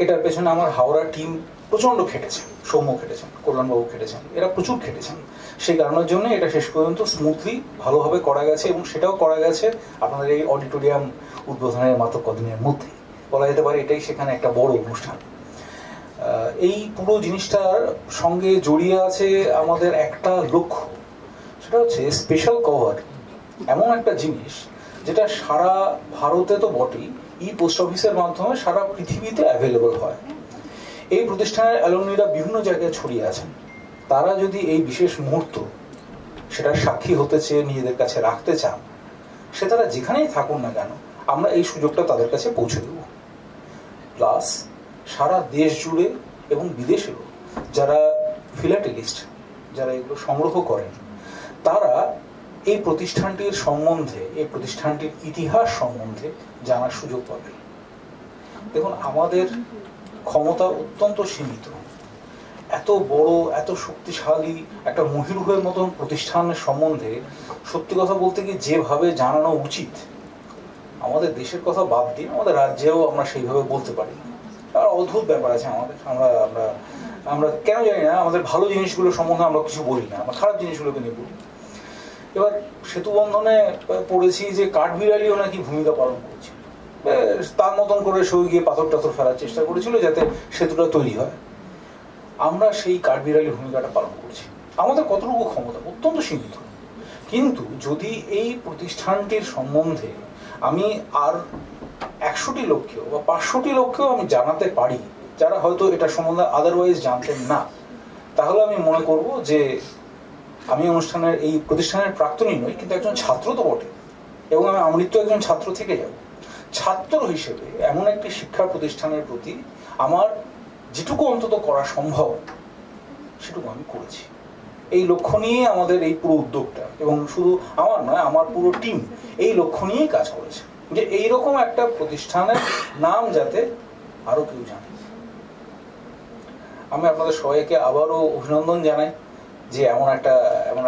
এটার পেছনে আমার হাওড়া টিম প্রচন্ড খেটেছে, সৌম্য খেটেছেন, কল্যাণবাবু খেটেছেন, এরা প্রচুর খেটেছেন। সেই কারণের জন্য এটা শেষ পর্যন্ত স্মুথলি ভালোভাবে করা গেছে এবং সেটাও করা গেছে আপনাদের এই অডিটোরিয়াম উদ্বোধনের মাত্র কদিনের মধ্যে। বলা যেতে পারে এটাই সেখানে একটা বড় অনুষ্ঠান। এই পুরো জিনিসটার সঙ্গে জড়িয়ে আছে আমাদের একটা লক্ষ্য, সেটা হচ্ছে স্পেশাল কভার এমন একটা জিনিস যেটা সারা ভারতে তো বটেই, ই পোস্ট অফিসের মাধ্যমে সারা পৃথিবীতে অ্যাভেলেবল হয়। এই প্রতিষ্ঠানের অ্যালুমনিরা বিভিন্ন জায়গায় ছড়িয়ে আছেন। তারা যদি এই বিশেষ মুহূর্ত সেটা সাক্ষী হতে চেয়ে নিজেদের কাছে রাখতে চান, সে তারা যেখানেই থাকুন না কেন, আমরা এই সুযোগটা তাদের কাছে পৌঁছে দেব। প্লাস সারা দেশ জুড়ে এবং বিদেশেও যারা ফিলাটেলিস্ট, যারা এগুলো সংগ্রহ করেন, তারা এই প্রতিষ্ঠানটির সম্বন্ধে, এই প্রতিষ্ঠানটির ইতিহাস সম্বন্ধে জানার সুযোগ পাবে। দেখুন, আমাদের ক্ষমতা অত্যন্ত সীমিত। এত বড়, এত শক্তিশালী একটা মহিরুহের মতন প্রতিষ্ঠানের সম্বন্ধে সত্যি কথা বলতে কি যেভাবে জানানো উচিত, আমাদের দেশের কথা বাদ দিন, আমাদের রাজ্যেও আমরা সেইভাবে বলতে পারি না। আর অদ্ভুত ব্যাপার আছে আমাদের। আমরা আমরা আমরা কেন জানি না, আমাদের ভালো জিনিসগুলো সম্বন্ধে আমরা কিছু বলি না, আমরা খারাপ জিনিসগুলোকে নিয়ে বলি। এবার সেতু বন্ধনে পড়েছি যে কাঠবিড়ালিও নাকি ভূমিকা পালন করেছিল, তার মতন করে সই গিয়ে পাথর টাথর ফেলার চেষ্টা করেছিল যাতে সেতুটা তৈরি হয়। আমরা সেই কাঠবিড়ালি ভূমিকাটা পালন করছি। আমাদের কতটুকু ক্ষমতা অত্যন্ত সীমিত, কিন্তু যদি এই প্রতিষ্ঠানটির সম্বন্ধে আমি আর 100টি লোককেও বা 500টি লোককেও আমি জানাতে পারি যারা হয়তো এটা সম্বন্ধে আদারওয়াইজ জানতেন না, তাহলে আমি মনে করব যে আমি এই প্রতিষ্ঠানের প্রাক্তনী নই, কিন্তু একজন ছাত্র তো বটে, এবং আমি আমৃত্যু একজন ছাত্র থেকে যাব। ছাত্র হিসেবে এমন একটি শিক্ষা প্রতিষ্ঠানের প্রতি আমার যেটুকু অন্তত করা সম্ভব সেটুকু আমি করেছি। এই লক্ষ্য নিয়ে আমাদের এই পুরো উদ্যোগটা, এবং শুধু আমার নয়, আমার পুরো টিম এই লক্ষ্য নিয়েই কাজ করেছে যে এইরকম একটা প্রতিষ্ঠানের নাম যাতে আরো কেউ জানে। আমি আপনাদের সবাইকে আবারও অভিনন্দন জানাই যে এমন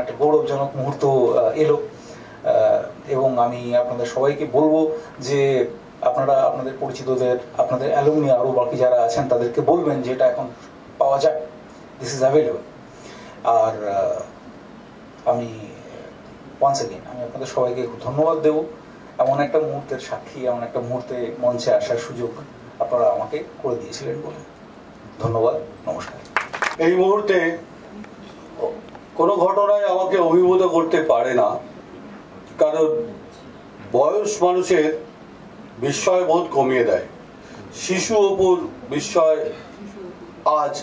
একটা গৌরবজনক মুহূর্ত এলো, এবং আমি আপনাদের সবাইকে বলবো যে আপনারা আপনাদের পরিচিতদের, আপনাদের অ্যালুমনি আরো বাকি যারা আছেন তাদেরকে বলবেন যে এটা এখন পাওয়া যায়, দিস ইজ অ্যাভেলেবল। আর আমি ওয়ান্স এগেইন আমি আপনাদের সবাইকে খুব ধন্যবাদ দেব এমন একটা মুহূর্তের সাক্ষী, এমন একটা মুহূর্তে মঞ্চে আসার সুযোগ আপনারা আমাকে করে দিয়েছিলেন বলে। ধন্যবাদ, নমস্কার। এই মুহূর্তে কোনো ঘটনায় আমাকে অভিভূত করতে পারে না, কারণ বয়স মানুষের বিস্ময় বোধ কমিয়ে দেয়। শিশু অপুর বিস্ময় আজ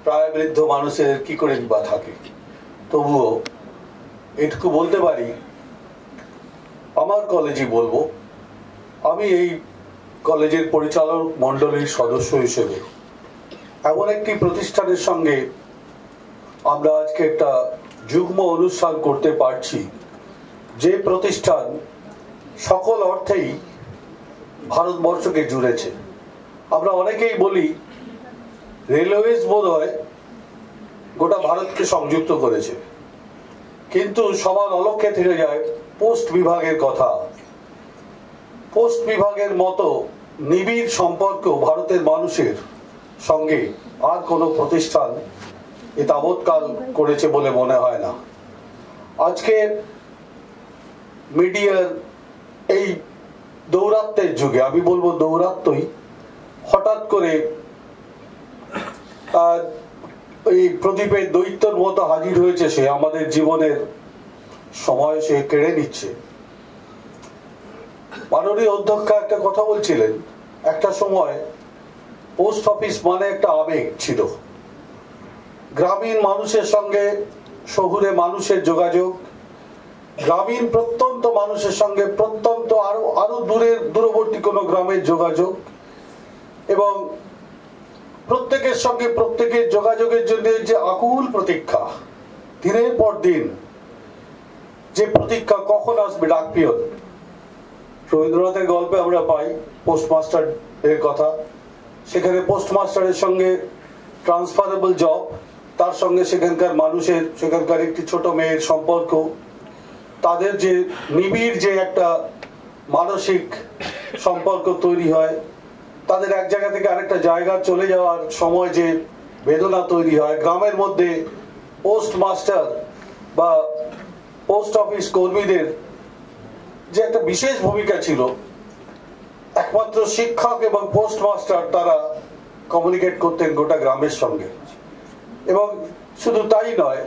প্রায় বৃদ্ধ মানুষের কি করে বা থাকে। তবুও এটুকু বলতে পারি, আমার কলেজই বলবো, আমি এই কলেজের পরিচালক মণ্ডলীর সদস্য হিসেবে এমন একটি প্রতিষ্ঠানের সঙ্গে আমরা আজকে একটা যুগ্ম অনুষ্ঠান করতে পারছি, যে প্রতিষ্ঠান সকল অর্থেই ভারতবর্ষকে জুড়েছে। আমরা অনেকেই বলি রেলওয়েজ বোধহয় গোটা ভারতকে সংযুক্ত করেছে, কিন্তু সবার অলক্ষ্যে থেকে যায় পোস্ট বিভাগের কথা। পোস্ট বিভাগের মতো নিবিড় সম্পর্ক ভারতের মানুষের সঙ্গে আর কোনো প্রতিষ্ঠান এ তাবৎকাল করেছে বলে মনে হয় না। আজকে মিডিয়ার এই দৌরাত্ম্যের যুগে, আমি বলবো দৌরাত্ম্যই, হঠাৎ করে এই প্রদীপের দৈত্যর মতো হাজির হয়েছে সে, আমাদের জীবনের সময় সে কেড়ে নিচ্ছে। মাননীয় অধ্যক্ষা একটা কথা বলছিলেন, একটা সময় পোস্ট অফিস মানে একটা আবেগ ছিল, গ্রামীণ মানুষের সঙ্গে শহুরে মানুষের যোগাযোগ, গ্রামীণ প্রত্যন্ত মানুষের সঙ্গে প্রত্যন্ত আরো দূরবর্তী কোনো গ্রামের যোগাযোগ, এবং প্রত্যেকের সঙ্গে প্রত্যেকের যোগাযোগের জন্য যে আকুল প্রতীক্ষা, দিনের পর দিন যে প্রতীক্ষা কখন আসবে ডাক পিয়ন। রবীন্দ্রনাথের গল্পে আমরা পাই পোস্টমাস্টার এর কথা, সেখানে পোস্টমাস্টারের সঙ্গে ট্রান্সফারেবল জব, তার সঙ্গে সেখানকার মানুষের, সেখানকার একটি ছোট মেয়ের সম্পর্ক, তাদের যে নিবিড় যে একটা মানসিক সম্পর্ক তৈরি হয়, তাদের এক জায়গা থেকে আরেকটা জায়গা চলে যাওয়ার সময় যে বেদনা তৈরি হয়। গ্রামের মধ্যে পোস্টমাস্টার বা পোস্ট অফিস কর্মীদের যে একটা বিশেষ ভূমিকা ছিল, একমাত্র শিক্ষক এবং পোস্টমাস্টার তারা কমিউনিকেট করতেন গোটা গ্রামের সঙ্গে। এবং শুধু তাই নয়,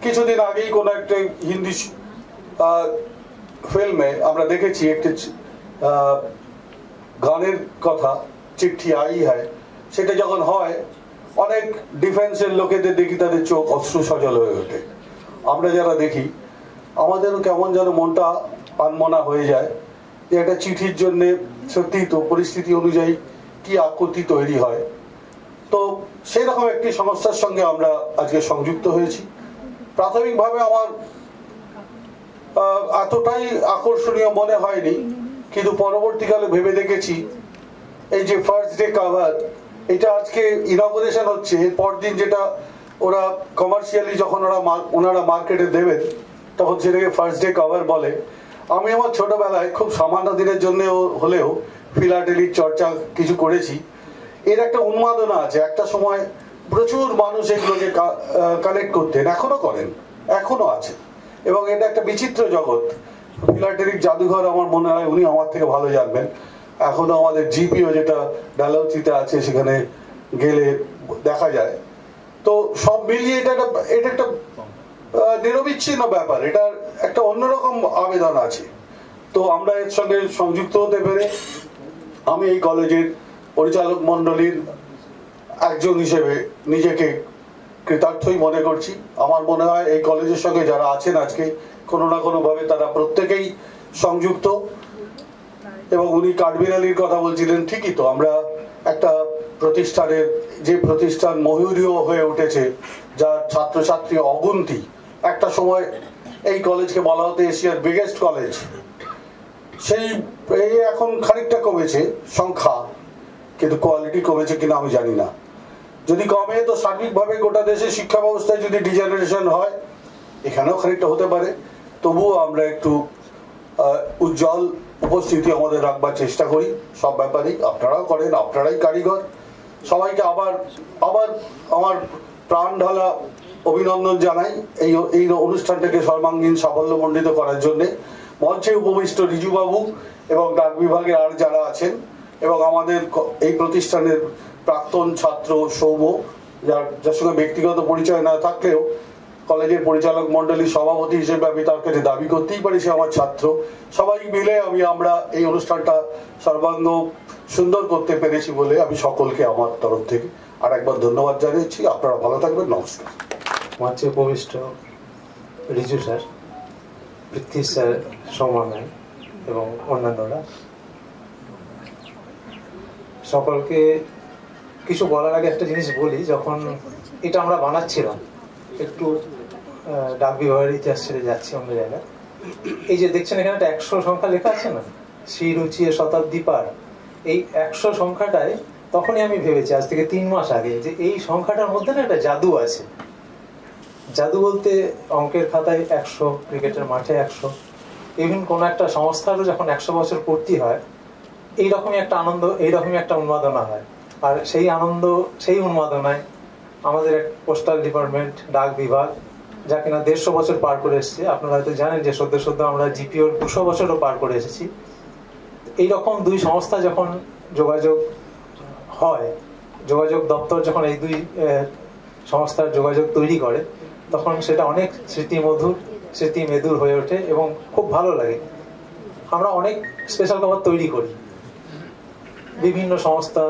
কিছুদিন আগেই কোন একটা হিন্দি ফিল্মে আমরা দেখেছি একটি গানের কথা, চিঠি আই হয়, সেটা যখন হয় অনেক ডিফেন্সের লোকেদের দেখি তাদের চোখ অশ্রু সজল হয়ে ওঠে। আমরা যারা দেখি আমাদেরও কেমন যেন মনটা আনমনা হয়ে যায় যে একটা চিঠির জন্য সত্যি তো পরিস্থিতি অনুযায়ী কি আকতি তৈরি হয়। তো সেই রকম একটি সংস্থার সঙ্গে আমরা আজকে সংযুক্ত হয়েছি। প্রাথমিকভাবে আমার এতটাই আকর্ষণীয় মনে হয়নি, কিন্তু পরবর্তীকালে ভেবে দেখেছি এই যে ফার্স্ট ডে কভার, এটা আজকে ইনগরেশন হচ্ছে, এর পরদিন যেটা ওরা কমার্শিয়ালি যখন ওনারা মার্কেটে দেবেন তখন সেটাকে ফার্স্ট ডে কভার বলে। আমি আমার ছোটবেলায় খুব সামান্য দিনের জন্য হলেও ফিলাটেলির চর্চা কিছু করেছি। এর একটা উন্মাদনা আছে, একটা সময় প্রচুর মানুষ এগুলোকে কালেক্ট করতেন, এখনো করেন, এখনো আছে, এবং এটা একটা বিচিত্র জগৎ। ফিলাটেলিক জাদুঘর আমার মনে হয় উনি আমার থেকে ভালো জানবেন। এখনো আমাদের জিপিও যেটা ডালহৌসিতে আছে সেখানে গেলে দেখা যায়। তো সব মিলিয়ে এটা একটা নিরবিচ্ছিন্ন ব্যাপার, এটার একটা অন্যরকম আবেদন আছে। তো আমরা এর সঙ্গে সংযুক্ত হতে পেরে আমি এই কলেজের পরিচালক মণ্ডলীর একজন হিসেবে নিজেকে কৃতার্থই মনে করছি। আমার মনে হয় এই কলেজের সঙ্গে যারা আছেন আজকে কোনো না কোনোভাবে তারা প্রত্যেকেই সংযুক্ত। এবং উনি কাঠবিড়ালির কথা বলছিলেন, ঠিকই তো, আমরা একটা প্রতিষ্ঠানের, যে প্রতিষ্ঠান ময়ূরীয় হয়ে উঠেছে, যার ছাত্রছাত্রী অগুন্তি, একটা সময় এই কলেজকে বলা হতো এশিয়ার বিগেস্ট কলেজ, সেই এখন খানিকটা কমেছে সংখ্যা, কিন্তু কোয়ালিটি কমেছে কিনা আমি জানি না। যদি কমে তো সার্বিকভাবে গোটা দেশের শিক্ষা ব্যবস্থায় যদি ডিজেনারেশন হয়, এখানেও খানিকটা হতে পারে। তবুও আমরা একটু উজ্জ্বল উপস্থিতি আমাদের রাখবার চেষ্টা করি সব ব্যাপারেই। আপনারাও করেন, আপনারাই কারিগর। সবাইকে আবার আমার প্রাণ ঢালা অভিনন্দন জানাই এই অনুষ্ঠানটাকে সর্বাঙ্গীন সাফল্যমণ্ডিত করার জন্য। মঞ্চে উপবিষ্ট রিজুবাবু এবং ডাক বিভাগের আর যারা আছেন, এবং আমাদের এই প্রতিষ্ঠানের প্রাক্তন ছাত্র সৌম্য, যার সঙ্গে ব্যক্তিগত পরিচয় না থাকলেও কলেজের পরিচালক মণ্ডলীর সভাপতি হিসেবে আমি তার কাছে দাবি করতেই পারি সে আমার ছাত্র। সবাই মিলে আমরা এই অনুষ্ঠানটা সর্বাঙ্গ সুন্দর করতে পেরেছি বলে আমি সকলকে আমার তরফ থেকে আর একবার ধন্যবাদ জানিয়েছি। আপনারা ভালো থাকবেন, নমস্কার। মঞ্চে উপবিষ্ট রিজু স্যার, পৃথ্বী স্যার, সৌম্য এবং অন্যান্যরা, সকলকে কিছু বলার আগে একটা জিনিস বলি। যখন এটা আমরা বানাচ্ছিলাম, একটু ডাক বিভাগের ইতিহাস ছেড়ে যাচ্ছি অন্য জায়গায়, এই যে দেখছেন এখানে একটা 100 সংখ্যা লেখা আছে না, শ্রী রুচিয়ে শতাব্দী পার, এই 100 সংখ্যাটায় তখনই আমি ভেবেছি আজ থেকে 3 মাস আগে যে এই সংখ্যাটার মধ্যে না একটা জাদু আছে। জাদু বলতে অঙ্কের খাতায় 100, ক্রিকেটের মাঠে 100, ইভেন কোনো একটা সংস্থারও যখন 100 বছর পূর্তি হয় এইরকমই একটা আনন্দ, এইরকমই একটা উন্মাদনা হয়। আর সেই আনন্দ, সেই উন্মাদনায় আমাদের এক পোস্টাল ডিপার্টমেন্ট, ডাক বিভাগ, যা কিনা 150 বছর পার করে এসেছে। আপনারা হয়তো জানেন যে সদ্য আমরা জিপিওর 200 বছরও পার করে এসেছি। এইরকম দুই সংস্থা যখন যোগাযোগ হয়, যোগাযোগ দপ্তর যখন এই দুই সংস্থার যোগাযোগ তৈরি করে, তখন সেটা অনেক স্মৃতি মেদুর হয়ে ওঠে এবং খুব ভালো লাগে। আমরা অনেক স্পেশাল কভার তৈরি করি, বিভিন্ন সংস্থা,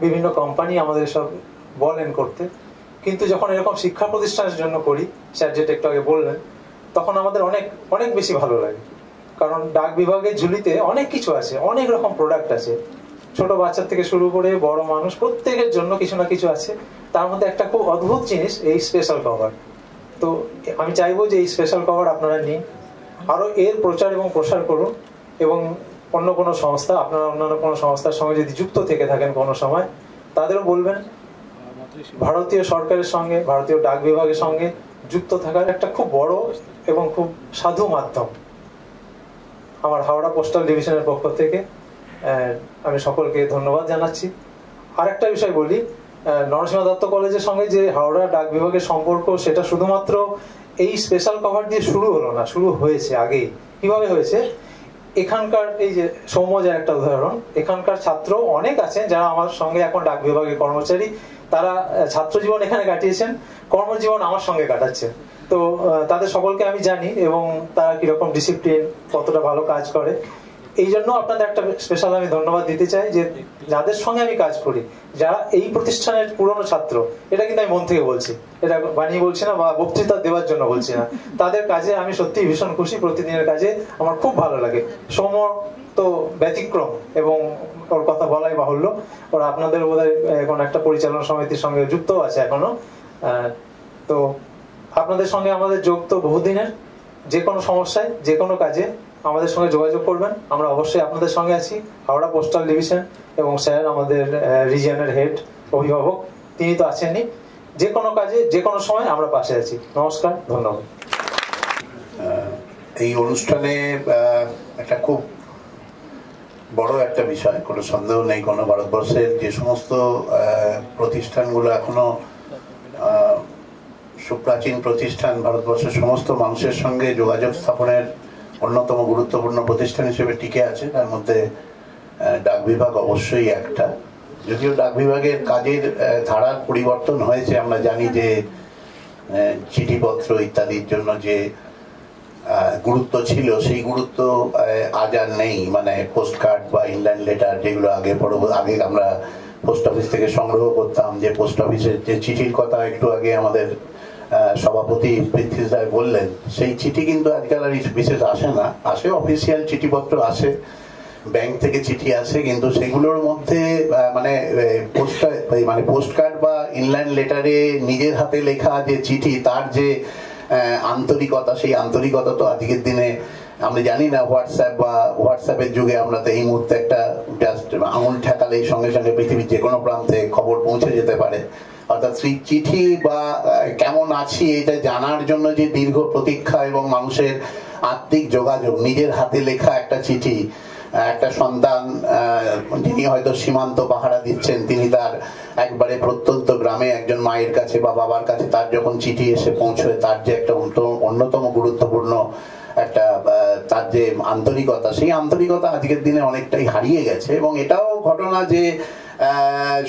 বিভিন্ন কোম্পানি আমাদের সব বলেন করতে, কিন্তু যখন এরকম শিক্ষা প্রতিষ্ঠানের জন্য করি, স্যার যেটা একটু আগে বললেন, তখন আমাদের অনেক অনেক বেশি ভালো লাগে। কারণ ডাক বিভাগের ঝুলিতে অনেক কিছু আছে, অনেক রকম প্রোডাক্ট আছে, ছোট বাচ্চা থেকে শুরু করে বড় মানুষ প্রত্যেকের জন্য কিছু না কিছু আছে। তার মধ্যে একটা খুব অদ্ভুত জিনিস এই স্পেশাল কভার। তো আমি চাইবো যে এই স্পেশাল কভার আপনারা নিন, আরো এর প্রচার এবং প্রসার করুন, এবং অন্য কোনো সংস্থা, আপনারা অন্যান্য কোনো সংস্থার সঙ্গে যদি যুক্ত থেকে থাকেন কোনো সময়, তাদেরও বলবেন ভারতীয় সরকারের সঙ্গে, ভারতীয় ডাক বিভাগের সঙ্গে যুক্ত থাকার একটা খুব বড় এবং খুব সাধু মাধ্যম। আমার হাওড়া পোস্টাল ডিভিশনের পক্ষ থেকে আমি সকলকে ধন্যবাদ জানাচ্ছি। আরেকটা বিষয় বলি, নরসিংহ দত্ত কলেজের সঙ্গে যে হাওড়া ডাক বিভাগের সম্পর্ক, সেটা শুধুমাত্র এই স্পেশাল কভার দিয়ে শুরু হলো না, শুরু হয়েছে আগেই। কিভাবে হয়েছে? এখানকার এই যে সৌম্য যার একটা উদাহরণ, এখানকার ছাত্র অনেক আছেন যারা আমার সঙ্গে এখন ডাক বিভাগের কর্মচারী, তারা ছাত্র জীবন এখানে কাটিয়েছেন, কর্মজীবন আমার সঙ্গে কাটাচ্ছেন। তো তাদের সকলকে আমি জানি এবং তারা কিরকম ডিসিপ্লিন, কতটা ভালো কাজ করে। এই জন্য আপনাদের একটা স্পেশাল আমি ধন্যবাদ দিতে চাই যে যাদের সঙ্গে আমি কাজ করি, যারা এই প্রতিষ্ঠানের পুরনো ছাত্র, এটা কিন্তু আমি মন থেকে বলছি, এটা বানিয়ে বলছি না বা বক্তৃতা দেওয়ার জন্য বলছি না, তাদের কাজে আমি সত্যি ভীষণ খুশি। প্রতিদিনের কাজে আমার খুব ভালো লাগে। সৌম্য তো ব্যতিক্রম এবং ওর কথা বলাই বাহুল্য। ওরা আপনাদের বোধহয় এখন একটা পরিচালনা সমিতির সঙ্গে যুক্ত আছে এখনো। তো আপনাদের সঙ্গে আমাদের যোগ তো বহুদিনের। যে কোনো সমস্যায়, যে কোনো কাজে আমাদের সঙ্গে যোগাযোগ করবেন, আমরা অবশ্যই আপনাদের সঙ্গে আছি। হাওড়া পোস্টাল ডিভিশন এবং স্যার আমাদের রিজিয়নের হেড অভিভাবক, তিনি তো আছেনই। যে কোনো কাজে, যে কোনো সময় আমরা পাশে আছি। নমস্কার, ধন্যবাদ। এই অনুষ্ঠানে একটা খুব বড় একটা বিষয়, কোনো সন্দেহ নেই। কোনো ভারতবর্ষের যে সমস্ত প্রতিষ্ঠানগুলো এখনো সুপ্রাচীন প্রতিষ্ঠান, ভারতবর্ষের সমস্ত মানুষের সঙ্গে যোগাযোগ স্থাপনের অন্যতম গুরুত্বপূর্ণ প্রতিষ্ঠান হিসেবে টিকে আছে, তার মধ্যে ডাক বিভাগ অবশ্যই একটা। যদিও ডাক বিভাগের কাজের ধারার পরিবর্তন হয়েছে, আমরা জানি যে চিঠিপত্র ইত্যাদির জন্য যে গুরুত্ব ছিল সেই গুরুত্ব আজ আর নেই। মানে পোস্ট কার্ড বা ইনল্যান্ড লেটার যেগুলো আগে আমরা পোস্ট অফিস থেকে সংগ্রহ করতাম, যে পোস্ট অফিসের যে চিঠির কথা একটু আগে আমাদের সভাপতি পৃথ্বী রায় বললেন, সেই চিঠি কিন্তু আজকাল আর বিশেষ আসে না। আসে অফিসিয়াল চিঠিপত্র আসে, ব্যাংক থেকে চিঠি আসে, কিন্তু সেগুলোর মধ্যে মানে পোস্ট কার্ড বা ইনল্যান্ড লেটারে নিজের হাতে লেখা যে চিঠি, তার যে আন্তরিকতা, সেই আন্তরিকতা তো আজকের দিনে আমরা জানি না। হোয়াটসঅ্যাপের যুগে আমরা তো এই মুহূর্তে একটা জাস্ট আঙুল ঠেকালেই সঙ্গে সঙ্গে পৃথিবীর যে কোনো প্রান্তে খবর পৌঁছে যেতে পারে। অর্থাৎ সেই চিঠি বা কেমন আছি এটা জানার জন্য যে দীর্ঘ প্রতীক্ষা এবং মানুষের আত্মিক যোগাযোগ, নিজের হাতে লেখা একটা চিঠি, একটা সন্তান যিনি হয়তো সীমান্ত পাহারা দিচ্ছেন, তিনি তার একবারে প্রত্যন্ত গ্রামে একজন মায়ের কাছে বা বাবার কাছে তার যখন চিঠি এসে পৌঁছয়, তার যে একটা অন্যতম গুরুত্বপূর্ণ একটা তার যে আন্তরিকতা, সেই আন্তরিকতা আজকের দিনে অনেকটাই হারিয়ে গেছে। এবং এটাও ঘটনা যে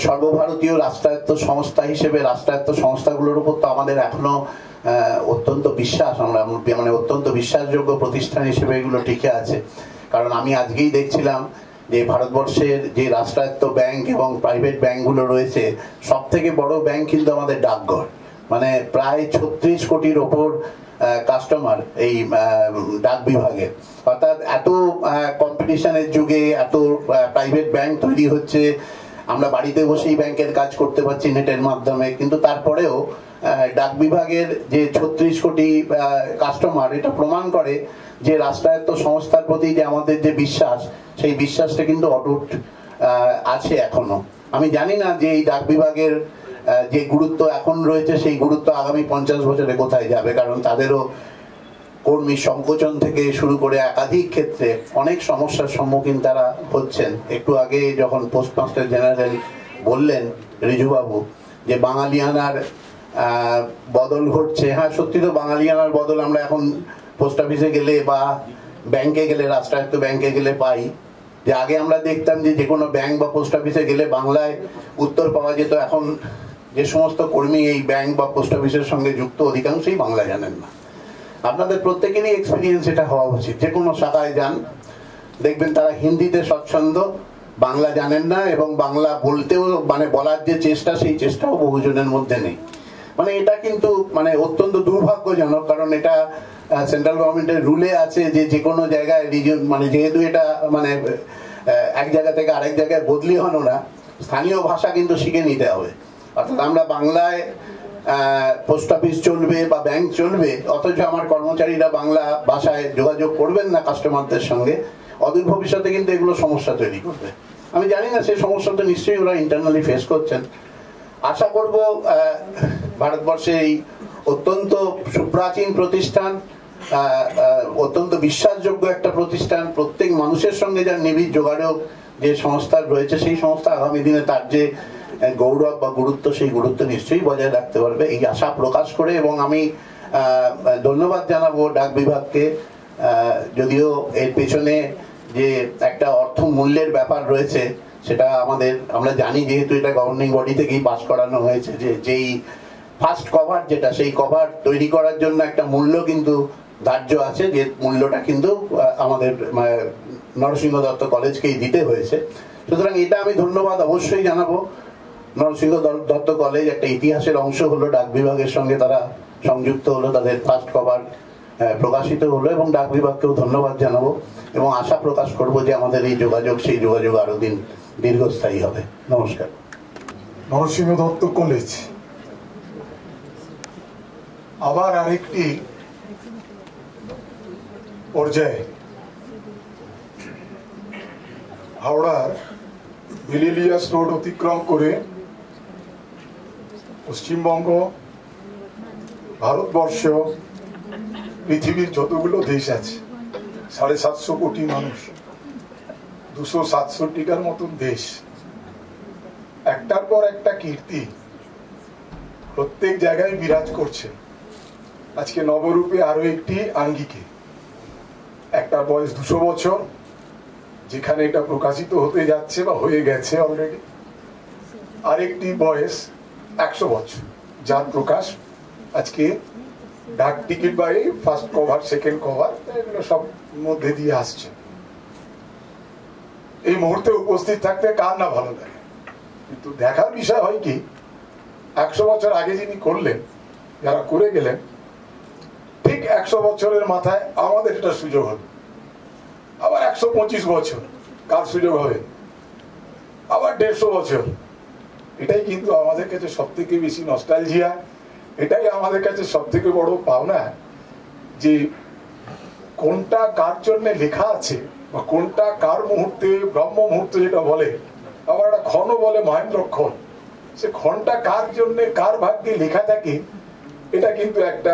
সর্বভারতীয় রাষ্ট্রায়ত্ত সংস্থা হিসেবে রাষ্ট্রায়ত্ত সংস্থাগুলোর উপর তো আমাদের এখনো অত্যন্ত বিশ্বাস, আমরা মানে অত্যন্ত বিশ্বাসযোগ্য প্রতিষ্ঠান হিসেবে এগুলো টিকে আছে। কারণ আমি আজকেই দেখছিলাম যে ভারতবর্ষের যে রাষ্ট্রায়ত্ত ব্যাংক এবং প্রাইভেট ব্যাংকগুলো রয়েছে, সব থেকে বড় ব্যাংক কিন্তু আমাদের ডাকঘর। মানে প্রায় 36 কোটির ওপর কাস্টমার এই ডাক বিভাগে। অর্থাৎ এত কম্পিটিশনের যুগে এত প্রাইভেট ব্যাংক তৈরি হচ্ছে, আমরা বাড়িতে বসেই ব্যাংকের কাজ করতে পারছি নেটের মাধ্যমে, কিন্তু তারপরেও ডাক বিভাগের যে 36 কোটি কাস্টমার, এটা প্রমাণ করে যে রাষ্ট্রায়ত্ত সংস্থার প্রতি যে আমাদের যে বিশ্বাস, সেই বিশ্বাসটা কিন্তু অটুট আছে এখনো। আমি জানি না যে এই ডাক বিভাগের যে গুরুত্ব এখন রয়েছে, সেই গুরুত্ব আগামী 50 বছরে কোথায় যাবে। কারণ তাদেরও কর্মী সংকোচন থেকে শুরু করে একাধিক ক্ষেত্রে অনেক সমস্যার সম্মুখীন তারা হচ্ছেন। একটু আগে যখন পোস্টমাস্টার জেনারেল বললেন রিজুবাবু যে বাঙালিয়ানার বদল ঘটছে, হ্যাঁ সত্যি তো বাঙালিয়ানার বদল আমরা এখন পোস্ট অফিসে গেলে বা ব্যাংকে গেলে, রাষ্ট্রায়ত্ত ব্যাংকে গেলে পাই। যে আগে আমরা দেখতাম যে কোনো ব্যাংক বা পোস্ট অফিসে গেলে বাংলায় উত্তর পাওয়া যেত, এখন যে সমস্ত কর্মী এই ব্যাংক বা পোস্ট অফিসের সঙ্গে যুক্ত অধিকাংশই বাংলা জানেন না। আপনাদের প্রত্যেকেরই এক্সপিরিয়েন্স এটা হওয়া উচিত। যে কোনো শাখায় যান, দেখবেন তারা হিন্দিতে স্বচ্ছন্দ, বাংলা জানেন না, এবং বাংলা বলতেও মানে বলার যে চেষ্টা, সেই চেষ্টাও বহুজনের মধ্যে নেই। মানে এটা কিন্তু মানে অত্যন্ত দুর্ভাগ্যজনক। কারণ এটা সেন্ট্রাল গভর্নমেন্টের রুলে আছে যে কোনো জায়গায় রিজন, মানে যেহেতু এটা মানে এক জায়গা থেকে আরেক জায়গায় বদলি হন না, স্থানীয় ভাষা কিন্তু শিখে নিতে হবে। অর্থাৎ আমরা বাংলায় পোস্ট অফিস চলবে বা ব্যাংক চলবে, অথচ আমার কর্মচারীরা বাংলা ভাষায় যোগাযোগ করবেন না কাস্টমারদের সঙ্গে, অদূর ভবিষ্যতে কিন্তু এগুলো সমস্যা তৈরি করবে। আমি জানি না সেই সমস্যাটা নিশ্চয়ই ওরা ইন্টারনালি ফেস করছেন। আশা করব ভারতবর্ষে এই অত্যন্ত সুপ্রাচীন প্রতিষ্ঠান, অত্যন্ত বিশ্বাসযোগ্য একটা প্রতিষ্ঠান, প্রত্যেক মানুষের সঙ্গে যার নিবিড় যোগাযোগ যে সংস্থা রয়েছে, সেই সংস্থা আগামী দিনে তার যে গৌরব বা গুরুত্ব, সেই গুরুত্ব নিশ্চয়ই বজায় রাখতে পারবে, এই আশা প্রকাশ করে। এবং আমি ধন্যবাদ জানাবো ডাক বিভাগকে। যদিও এর পেছনে যে একটা অর্থ মূল্যের ব্যাপার রয়েছে, সেটা আমরা জানি, যেহেতু এটা গভর্নিং বডি থেকেই পাস করানো হয়েছে, যে যেই ফার্স্ট কভার যেটা, সেই কভার তৈরি করার জন্য একটা মূল্য কিন্তু ধার্য আছে, যে মূল্যটা কিন্তু আমাদের নরসিংহ দত্ত কলেজকেই দিতে হয়েছে। সুতরাং এটা আমি ধন্যবাদ অবশ্যই জানাবো। নরসিংহ দত্ত কলেজ একটা ইতিহাসের অংশ হলো, ডাক বিভাগের সঙ্গে তারা সংযুক্ত হলো, তাদের ফার্স্ট কভার প্রকাশিত হলো, এবং ডাক বিভাগকেও ধন্যবাদ জানাবো এবং আশা প্রকাশ করব যে আমাদের এই যোগাযোগ, সেই যোগাযোগ আরো দিন দীর্ঘস্থায়ী হবে। নমস্কার। নরসিংহ দত্ত কলেজ আবার আরেকটি পর্যায়ে হাওড়ার বিলিলিয়াস রোড অতিক্রম করে পশ্চিমবঙ্গ, ভারতবর্ষ, পৃথিবীর যতগুলো দেশ আছে, 750 কোটি মানুষ, 267টার মতন দেশ, একটার পর একটা কীর্তি প্রত্যেক জায়গায় বিরাজ করছে। আজকে নবরূপে আরো একটি আঙ্গিকে, একটা বয়স 200 বছর, যেখানে এটা প্রকাশিত হতে যাচ্ছে বা হয়ে গেছে অলরেডি, আরেকটি বয়স 100 বছর, যার প্রকাশ আজকে ডাক টিকিট বা এই ফার্স্ট কভার, সেকেন্ড কভার, এগুলো সব মধ্যে দিয়ে আসছে। এই মুহূর্তে উপস্থিত থাকতে কার না ভালো লাগে, কিন্তু দেখার বিষয় হয় কি, 100 বছর আগে যিনি করলেন, যারা করে গেলেন, ঠিক 100 বছরের মাথায় আমাদের এটা সুযোগ হলো। আবার 125 বছর কার সুযোগ হবে, আবার 150 বছর। এটাই কিন্তু আমাদের কাছে সব থেকে বেশি নস্টালজিয়া, এটাই আমাদের কাছে সব থেকে বড় পাওনা, যে কোনটা কার জন্য লেখা আছে বা কোনটা কার মুহূর্তে, ব্রহ্ম মুহূর্ত যেটা বলে, আবার একটা ক্ষণ বলে মহেন্দ্রক্ষণ, সে ক্ষণটা কার জন্য, কার ভাগ্যে লেখা থাকে, এটা কিন্তু একটা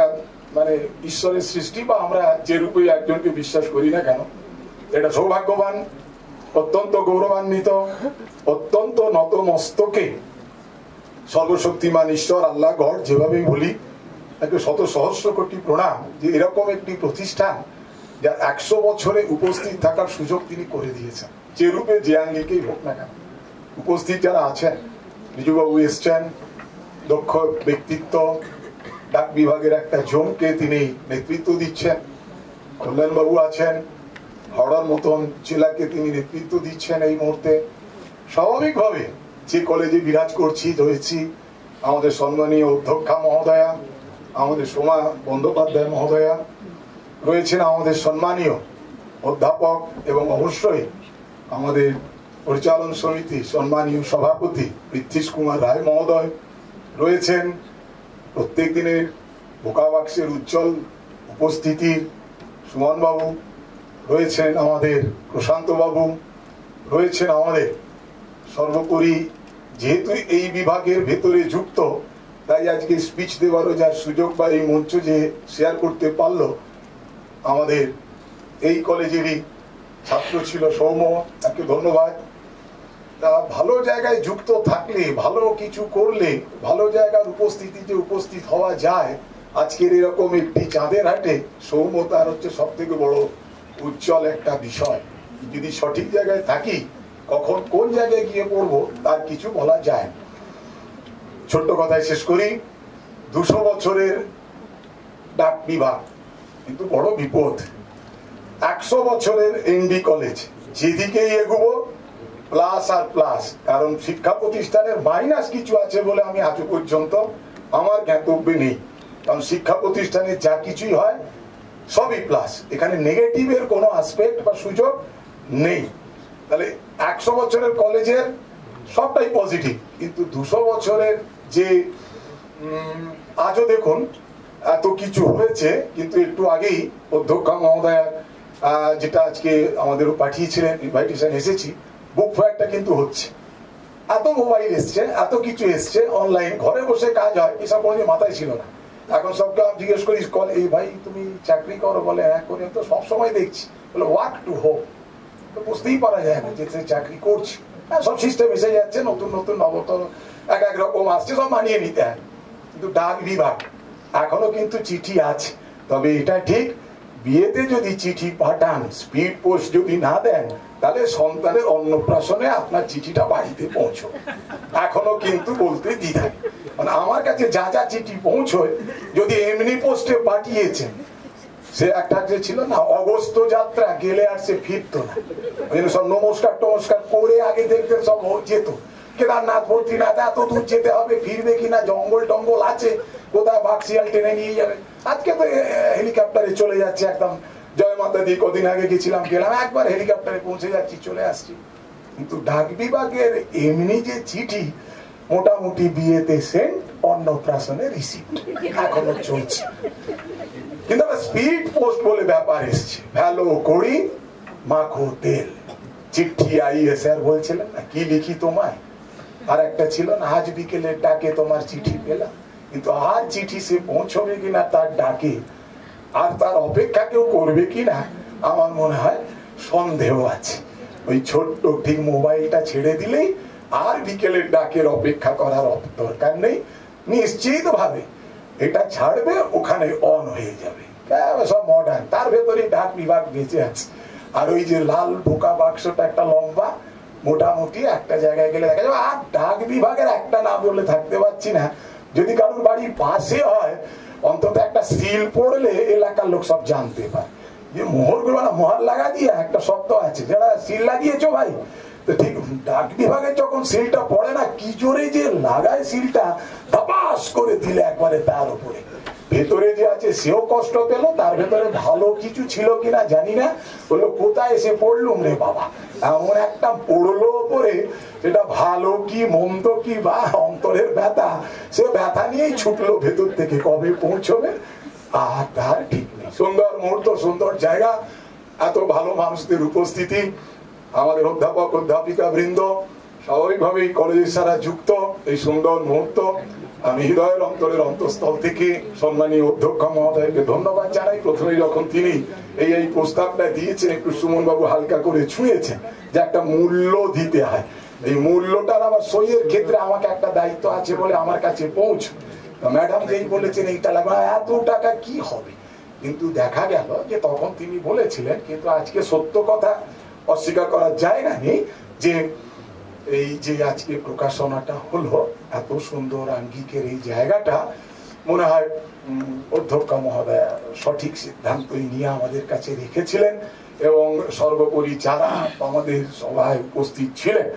মানে ঈশ্বরের সৃষ্টি, বা আমরা যে রূপে একজনকে বিশ্বাস করি না কেন, এটা সৌভাগ্যবান, অত্যন্ত গৌরবান্বিত, অত্যন্ত নতমস্তকে সর্বশক্তিমান ঈশ্বর, আল্লাহ, গড যেভাবেই বলি, তাকে শত সহস্র কোটি প্রণাম যে এরকম একটি প্রতিষ্ঠান যার 100 বছরে উপস্থিত থাকার সুযোগ তিনি করে দিয়েছেন, যে রূপে যে আঙ্গিকেই হোক না কেন। উপস্থিত যারা আছেন, রিজুবাবু এসছেন, দক্ষ ব্যক্তিত্ব, ডাক বিভাগের একটা জোনকে তিনি নেতৃত্ব দিচ্ছেন, কল্যাণবাবু আছেন, হাওড়ার মতন জেলাকে তিনি নেতৃত্ব দিচ্ছেন এই মুহূর্তে। স্বাভাবিকভাবে যে কলেজে বিরাজ করছি, রয়েছি, আমাদের সম্মানীয় অধ্যক্ষা মহোদয়া, আমাদের সোমা বন্দ্যোপাধ্যায় মহোদয়া রয়েছেন, আমাদের সম্মানীয় অধ্যাপক, এবং অবশ্যই আমাদের পরিচালন সমিতি সম্মানীয় সভাপতি পৃথ্বীশ কুমার রায় মহোদয় রয়েছেন, প্রত্যেক দিনের বোকাবাক্সের উজ্জ্বল উপস্থিতি সুমন বাবু রয়েছেন, আমাদের প্রশান্ত বাবু রয়েছেন, আমাদের সর্বোপরি যেহেতু এই বিভাগের ভেতরে যুক্ত, তাই আজকে স্পিচ দেওয়ারও যার সুযোগ বা এই মঞ্চ যে শেয়ার করতে পারলো, আমাদের এই কলেজেরই ছাত্র ছিল সৌম্য, তাকে ধন্যবাদ। তা ভালো জায়গায় যুক্ত থাকলে, ভালো কিছু করলে, ভালো জায়গার উপস্থিতি যে উপস্থিত হওয়া যায়, আজকের এরকম একটি চাঁদের হাটে সৌম্য তার হচ্ছে সব থেকে বড় উজ্জ্বল একটা বিষয়। যদি সঠিক জায়গায় থাকি, কখন কোন জায়গায় গিয়ে পড়বো তার কিছু বলা যায়। ছোট্ট কথায় শেষ করি, 200 বছরের ডাক বিভাগ কিন্তু বড় বিপদ। 100 বছরের এনডি কলেজ, যেদিকেই এগোবো প্লাস আর প্লাস, কারণ শিক্ষা প্রতিষ্ঠানের মাইনাস কিছু আছে বলে আমি আজ পর্যন্ত আমার জ্ঞাতব্যে নেই, কারণ শিক্ষা প্রতিষ্ঠানে যা কিছুই হয় সবই প্লাস, এখানে নেগেটিভের কোনো অ্যাসপেক্ট বা সুযোগ নেই। তাহলে 100 বছরের কলেজের সবটাই পজিটিভ, কিন্তু 200 বছরের যে আজও দেখুন এত কিছু হয়েছে, কিন্তু একটু আগেই অধ্যক্ষ মহোদয়া যেটা আজকে আমাদেরও পাঠিয়েছিলেন, ইনভাইটেশন এসেছি, বুক ফেয়ারটা কিন্তু হচ্ছে, এত মোবাইল এসছে, এত কিছু এসছে, অনলাইন, ঘরে বসে কাজ হয়, এসব কোনো মাথায় ছিল না। এখন সবকে আমি জিজ্ঞেস করি, এই ভাই তুমি চাকরি করো, বলে হ্যাঁ করি, তো সবসময় দেখছি, বলে ওয়ার্ক টু হোম, তো বুঝতেই পারা যায় না যে চাকরি করছি। হ্যাঁ, সব সিস্টেম এসে যাচ্ছে, নতুন নতুন নবতর এক এক রকম আসছে, সব মানিয়ে নিতে হয়। কিন্তু ডাক বিভাগ এখনো কিন্তু চিঠি আছে, তবে এটা ঠিক, বিয়েতে যদি চিঠি পাঠান, স্পিড পোস্ট যদি না দেন, তাহলে সন্তানের অন্নপ্রাশনে আপনার চিঠিটা বাড়িতে পৌঁছো, এখনো কিন্তু বলতে দ্বিধা। মানে আমার কাছে যা যা চিঠি পৌঁছয়, যদি এমনি পোস্টে পাঠিয়েছেন, সে একটা যে ছিল না অগস্ত যাত্রা, গেলে আর সে ফিরতো না, সব নমস্কার টমস্কার করে আগে দেখতেন সব যেত। কেদারনাথ বদ্রীনাথ এত দূর যেতে হবে, ফিরবে কিনা, জঙ্গল টঙ্গল আছে, কোথায় বাক্সিয়াল টেনে নিয়ে যাবে। আজকে তো হেলিকপ্টারে চলে যাচ্ছে একদম, জয় মাতা দি কদিন আগে গেছিলাম, গেলাম একবার হেলিকপ্টারে পৌঁছে যাচ্ছি, চলে আসছি। কিন্তু ডাক বিভাগের এমনি যে চিঠি, মোটামুটি বিয়েতে সেন্ট, অন্নপ্রাশনে রিসিপ্ট এখনো চলছে। কিন্তু স্পিড পোস্ট বলে ব্যাপার এসছে, ভ্যালো কড়ি মাখো তেল। চিঠি আইয়ে স্যার বলছিলেন না কি লিখি তোমায়, আর একটা ছিল না আজ বিকেলে ডাকে তোমার চিঠি পেলাম, কিন্তু আর চিঠি সে পৌঁছবে কিনা তার ডাকে, আর তার অপেক্ষা কেউ করবে কিনা আমার মনে হয় সন্দেহ আছে। ওই ছোট্ট ঠিক মোবাইলটা ছেড়ে দিলেই আর বিকেলের ডাকের অপেক্ষা করার দরকার নেই, নিশ্চিত ভাবে এটা ছাড়বে, ওখানে অন হয়ে যাবে, সব মডার্ন। তার ভেতরে ডাক বিভাগ বেঁচে আছে। আর ওই যে লাল ঢোকা বাক্সটা একটা লম্বা, মোটামুটি একটা জায়গায় গেলে দেখা যাবে। আর ডাক বিভাগের একটা না বলে থাকতে পারছি না, যদি কারোর বাড়ির পাশে হয় অন্তত একটা সিল পড়লে এলাকার লোক সব জানতে পারে যে মোহরগুলো না, মোহর লাগা দিয়ে একটা শব্দ আছে, যারা সিল লাগিয়েছো ভাই, তো ঠিক ডাক বিভাগে যখন সিলটা পড়ে না, কি জোরে যে লাগায় সিলটা, ধপাস করে দিলে একবারে তার উপরে। ভেতরে যে আছে সেও কষ্ট পেল, তার ভেতরে ভালো কিছু ছিল কিনা জানি না, বললো কোথায় এসে পড়লুম রে বাবা, এমন একটা পড়লো ওপরে, সেটা ভালো কি মন্দ কি বা অন্তরের ব্যথা, সে ব্যথা নিয়েই ছুটলো ভেতর থেকে, কবে পৌঁছবে আর তার ঠিক নেই। সুন্দর মুহূর্ত, সুন্দর জায়গা, এত ভালো মানুষদের উপস্থিতি, আমাদের অধ্যাপক অধ্যাপিকা বৃন্দ স্বাভাবিকভাবেই কলেজের সারা যুক্ত এই সুন্দর মুহূর্ত। আমি হৃদয়ের অন্তরের অন্তঃস্থল থেকে সম্মানীয় অধ্যক্ষ মহোদয়কে ধন্যবাদ জানাই। প্রথমে যখন তিনি এই প্রস্তাবটা দিয়েছেন, একটু সুমন বাবু হালকা করে ছুঁয়েছেন যে একটা মূল্য দিতে হয়, এই মূল্যটার আবার সইয়ের ক্ষেত্রে আমাকে একটা দায়িত্ব আছে বলে আমার কাছে পৌঁছ। ম্যাডাম যেই বলেছেন এইটা লাগবে, এত টাকা কি হবে, কিন্তু দেখা গেল যে তখন তিনি বলেছিলেন, কিন্তু আজকে সত্য কথা অস্বীকার করার জায়গা নেই, যে এই যে আজকে প্রকাশনাটা হলো, এত সুন্দর আঙ্গিকের এই জায়গাটা, মনে হয় অধ্যক্ষ মহোদয় সঠিক সিদ্ধান্তই নিয়ে আমাদের কাছে রেখেছিলেন, এবং সর্বোপরি যারা আমাদের সভায় উপস্থিত ছিলেন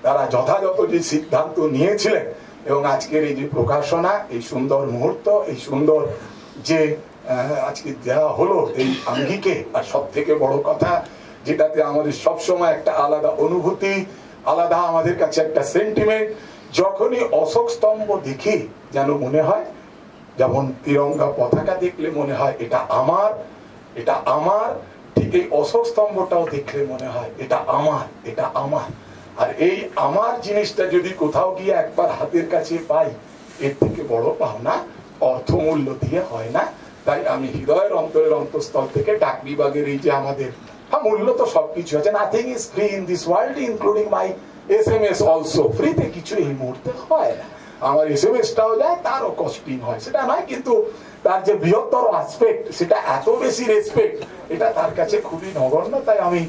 তারা যথাযথ যে সিদ্ধান্ত নিয়েছিলেন, এবং আজকের এই যে প্রকাশনা, এই সুন্দর মুহূর্ত, এই সুন্দর যে আজকে দেওয়া হলো এই আঙ্গিকে, আর সব থেকে বড় কথা যেটাতে আমাদের সবসময় একটা আলাদা অনুভূতি, আলাদা আমাদের কাছে একটা সেন্টিমেন্ট, যখনই অশোক স্তম্ভ দেখি যেন মনে হয়, যেমন তিরঙ্গা পতাকা দেখলে মনে হয় এটা আমার, এটা আমার, ঠিক এই অশোক স্তম্ভটাও দেখলে মনে হয় এটা আমার, এটা আমার। আর এই আমার জিনিসটা যদি কোথাও গিয়ে একবার হাতের কাছে পাই, এর থেকে বড় পাওনা অর্থমূল্য দিয়ে হয় না। তাই আমি হৃদয়ের অন্তরের অন্তঃস্থল থেকে ডাক বিভাগের এই যে আমাদের মূল্য, তো সবকিছু আছে, nothing is free in this world including my SMS also. ফ্রিতে কিছু এই মুহূর্তে হয় না, আমার SMS-টাও যায়, তারও কস্টিং হয়, সেটা নয়, কিন্তু তার যে বৃহত্তর আসপেক্ট, সেটা এত বেশি রেসপেক্ট, এটা তার কাছে খুবই নগণ্য। তাই আমি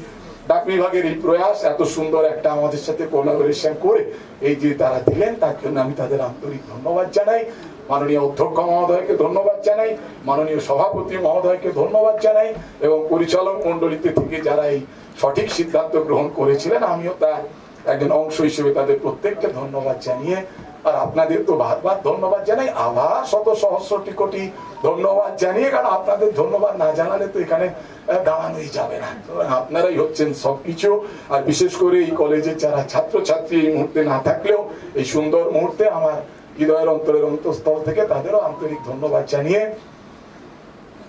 ডাক বিভাগের এই প্রয়াস, এত সুন্দর একটা আমাদের সাথে কোলাবোরেশন করে এই যে তারা দিলেন, তার জন্য আমি তাদের আন্তরিক ধন্যবাদ জানাই। মাননীয় অধ্যক্ষ মহোদয়কে ধন্যবাদ জানাই, মাননীয় সভাপতি মহোদয়কে ধন্যবাদ জানাই, এবং পরিচালক মন্ডলীতে থেকে যারা এই সঠিক সিদ্ধান্ত গ্রহণ করেছিলেন, আমিও তার একজন অংশ হিসেবে তাদের প্রত্যেককে ধন্যবাদ জানিয়ে, আর আপনাদের তো বারবার ধন্যবাদ জানাই, আবার শত সহস্রটি কোটি ধন্যবাদ জানিয়ে, কারণ আপনাদের ধন্যবাদ না জানালে তো এখানে দাঁড়ানোই যাবে না। আপনারাই হচ্ছেন সবকিছু, আর বিশেষ করে এই কলেজের যারা ছাত্রছাত্রী এই মুহূর্তে না থাকলেও এই সুন্দর মুহূর্তে আমার হৃদয়ের অন্তরের অন্তঃস্থল থেকে তাদেরও আন্তরিক ধন্যবাদ জানিয়ে